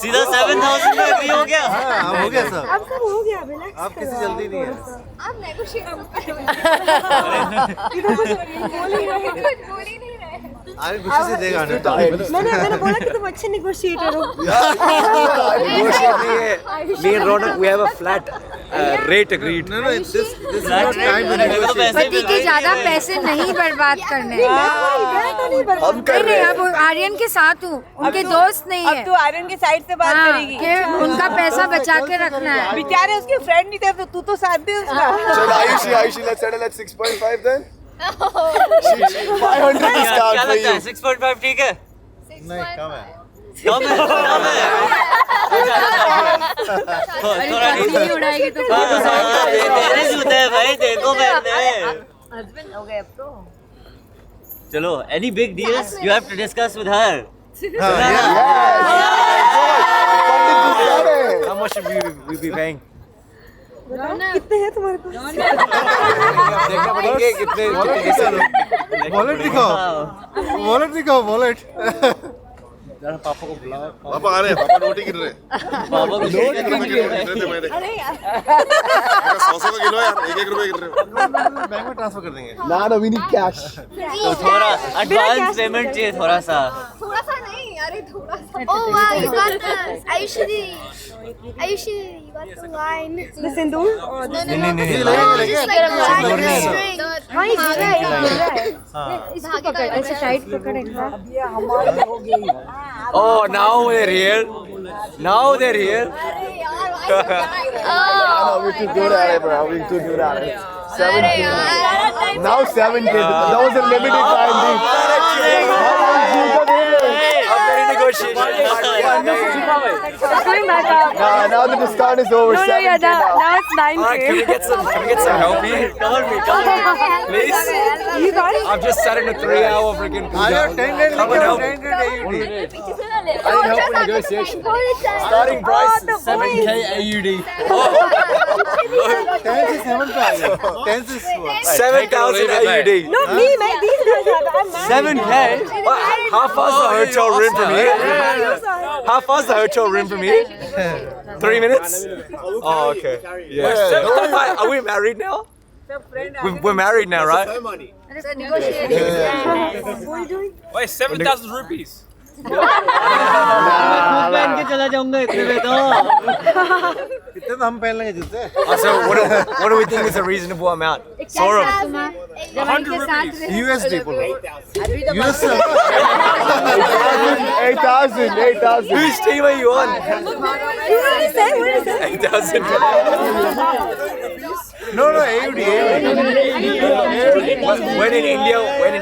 सीधा 7,000 में agree हो गया। हो गया सर, अब सब हो गया रिलैक्स। आप किसी जल्दी नहीं है। आप नेगोशिएट इधर कुछ बोल ही नहीं रहे। आगे गुस्से से देगा ना। मैंने बोला कि तुम अच्छे नेगोशिएटर हो। Me and Ronak, we have a flat rate agreed. No, this is not time to negotiate. पति के ज्यादा पैसे नहीं बर्बाद करने। हम कर रहे नहीं, हैं। अब आर्यन के साथ हूँ, उनके दोस्त नहीं है। अब तू आर्यन के साइड से बात हाँ, करेगी। कि उनका पैसा बचा के रखना है। बेचारे उसके फ्रेंड नहीं थे तो तू तो साथ दे उसका। So Ayushi, let's settle at 6.5 then. 500 discount for you. 6.5 ठीक है? नहीं कम है। कम है, कम है। थोड़ा नहीं उड़ाएगी तो तेरे जूते हैं भाई, देखो पहनने। हस्बैंड हो गए अब तो। चलो, any big deals you have to discuss with her. How much should we be paying? कितने हैं तुम्हारे पास? देखना पड़ेंगे कितने वॉलेट दिखाओ, वॉलेट दिखाओ, वॉलेट। पापा आ रहे हैं, पापा नोट ही गिर रहे हैं। पापा नोट गिर रहे थे मैंने। अरे यार 100 का किलो यार, 1-1 रुपए गिर रहे हैं। बैंक में ट्रांसफर कर देंगे। ना ना, वी नीड कैश। तो थोड़ा एडवांस पेमेंट चाहिए थोड़ा सा नहीं अरे थोड़ा सा oh wow you got the Ayushi you got the line the sindoor इसको पकड़ ऐसे टाइट पकड़ेगा Oh, now they're here. Now they're here. No, we're too good at it, bro. We're too good at it. 7K. Now 7K. That was a limited time, going back up now the discount is over. no 7K yeah now. now it's 9K Can we get some help here? Cover me, please. you got it I've just sat in a 3-hour freaking puja. Come and help me. I need help with negotiation. Starting price 7K AUD. 7,000 AUD. no me man these guys have I'm mad 7K? How far's the hotel room from here? How far's the hotel room from here? 3 minutes? Oh, okay. Yeah. Are we married now? We're married now, right? Wait, 7,000 rupees. पहन के चला जाऊंगा इतने में तो कितने तो हम पहन लेंगे जूते So what do we think is a reasonable amount? Saurabh, 100 rupees. USD बोलो US 8,000. whose team are you on? what did he say 8,000. no AUD When in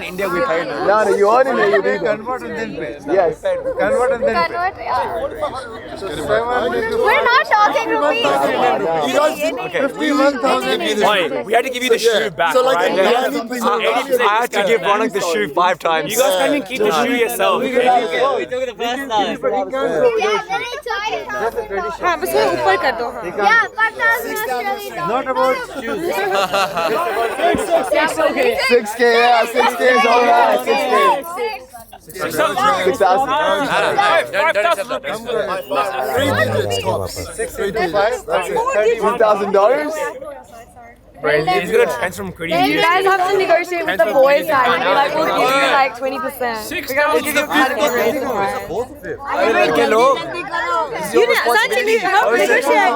India we pay. No, you on in AUD. convert and then pay Yes. convert and then pay we're not talking rupees Okay. 51,000 Wait, we had to give you the shoe back, So like right? I had to give Ronak the shoe 5 times. You guys can't even keep the shoe yourself. हाँ बस ये ऊपर कर दो हाँ yeah but not about shoes 6K, yeah, 6K is alright. 6K. 6,000. 2,000 He's gonna transfer from Korea. you guys have to negotiate with the boys side and be like we'll give you like 20% we're gonna give you part of the rate you help negotiate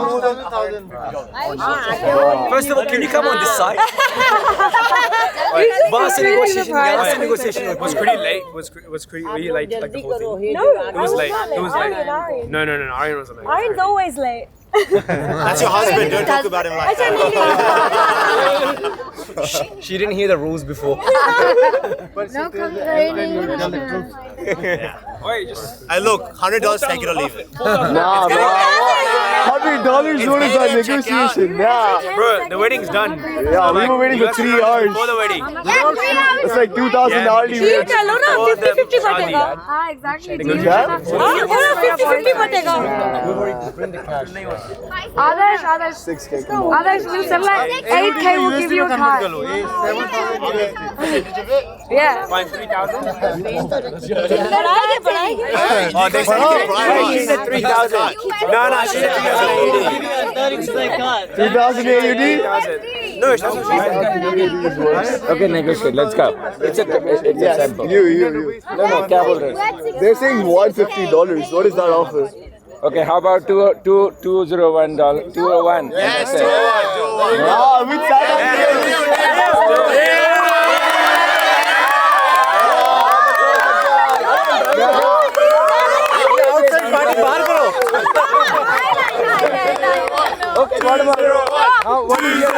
First of all, can you come on this side? Boss negotiation. Was Korea late? Was Korea really late? Like the whole thing? no It was late. It was late. Aryan No, Aryan wasn't late. Aryan's always late that's your husband don't talk about him like that She didn't hear the rules before. no complaining Wait, just I look $100 take it or leave it Nah, bro. $100 what is that negotiation? Nah. bro, the wedding's done. Yeah, we were waiting for 3 hours. For the wedding. It's like 2,000 hourly ठीक rate. है लो ना 50-50 बटेगा हाँ exactly Yeah? हाँ बोलो 50-50 बटेगा Adarsh 6K. Adarsh will sell like 8K will give you a car yeah Fine, 3,000. बढ़ाएंगे Oh, they She said 3,000. No, she said 3,000. 2,000 AUD? No, it's not. Okay, negotiate. Let's go. It's a Yes, sample. you. No, क्या बोल रहे हैं? They're saying $150. What is that offer? Okay, how about $201? 201. Yes, yeah, with Okay, what about? What is your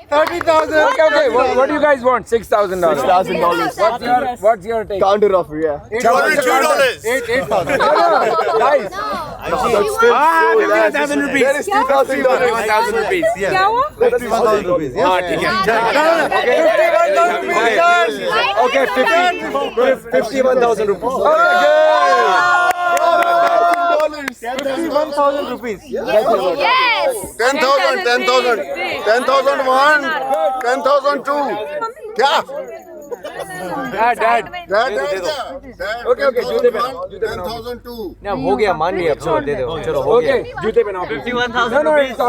30,000 Okay, what do you guys want? $6,000. $6,000. What's your take? Counter offer, yeah. $202 8,000 Guys, That's still so less. 1,000 rupees. That is $2,000. 1,000 rupees. Yeah. क्या हुआ That's $2,000. Okay, 51,000 rupees. $1,000. 51,000 rupees. Yes. 10,000, 10,000, 10,001, 10,002. क्या? Dad. Okay, जूते पहनाओ. 10,002. अब हो गया, मान लिया, चलो दे दो, चलो हो गया. जूते पहनाओ 51,000 rupees. it's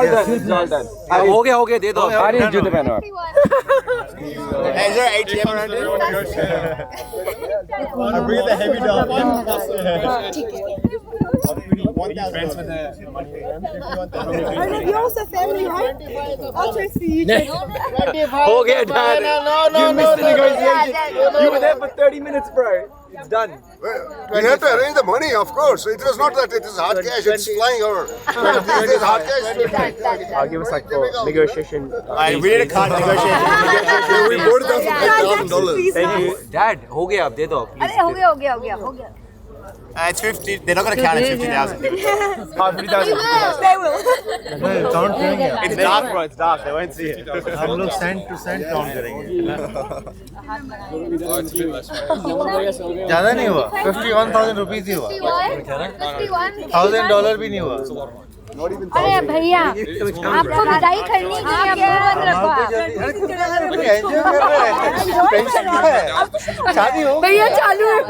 all done. हो गया, दे दो. आर्यन जूते पहनाओ Is there ATM around here? I bring the heavy dog. You're also family, right? I'll try to see you. हो गया, Dad. You missed the negotiation. You were there for 30 minutes, bro. It's done. We have to arrange the money, of course. It was not that it is hard cash, it's flying over. This is hard cash. I'll give us like for negotiation. We did a card negotiation. We bought it for $10,000. Thank you. Dad, हो गया, अब दे दो. अरे हो गया. It's 50. They're not going to count it 50,000. 50,000. They will. It's dark, bro. It's dark. They won't see it. हम लोग Saint to Saint count करेंगे. ज़्यादा नहीं हुआ. 51,000 रुपीस ही हुआ. $1,000 भी नहीं हुआ. अरे भैया आपको विदाई करनी है एंजॉय कर रहे हैं. टेंशन क्या है? शादी हो भैया चालू है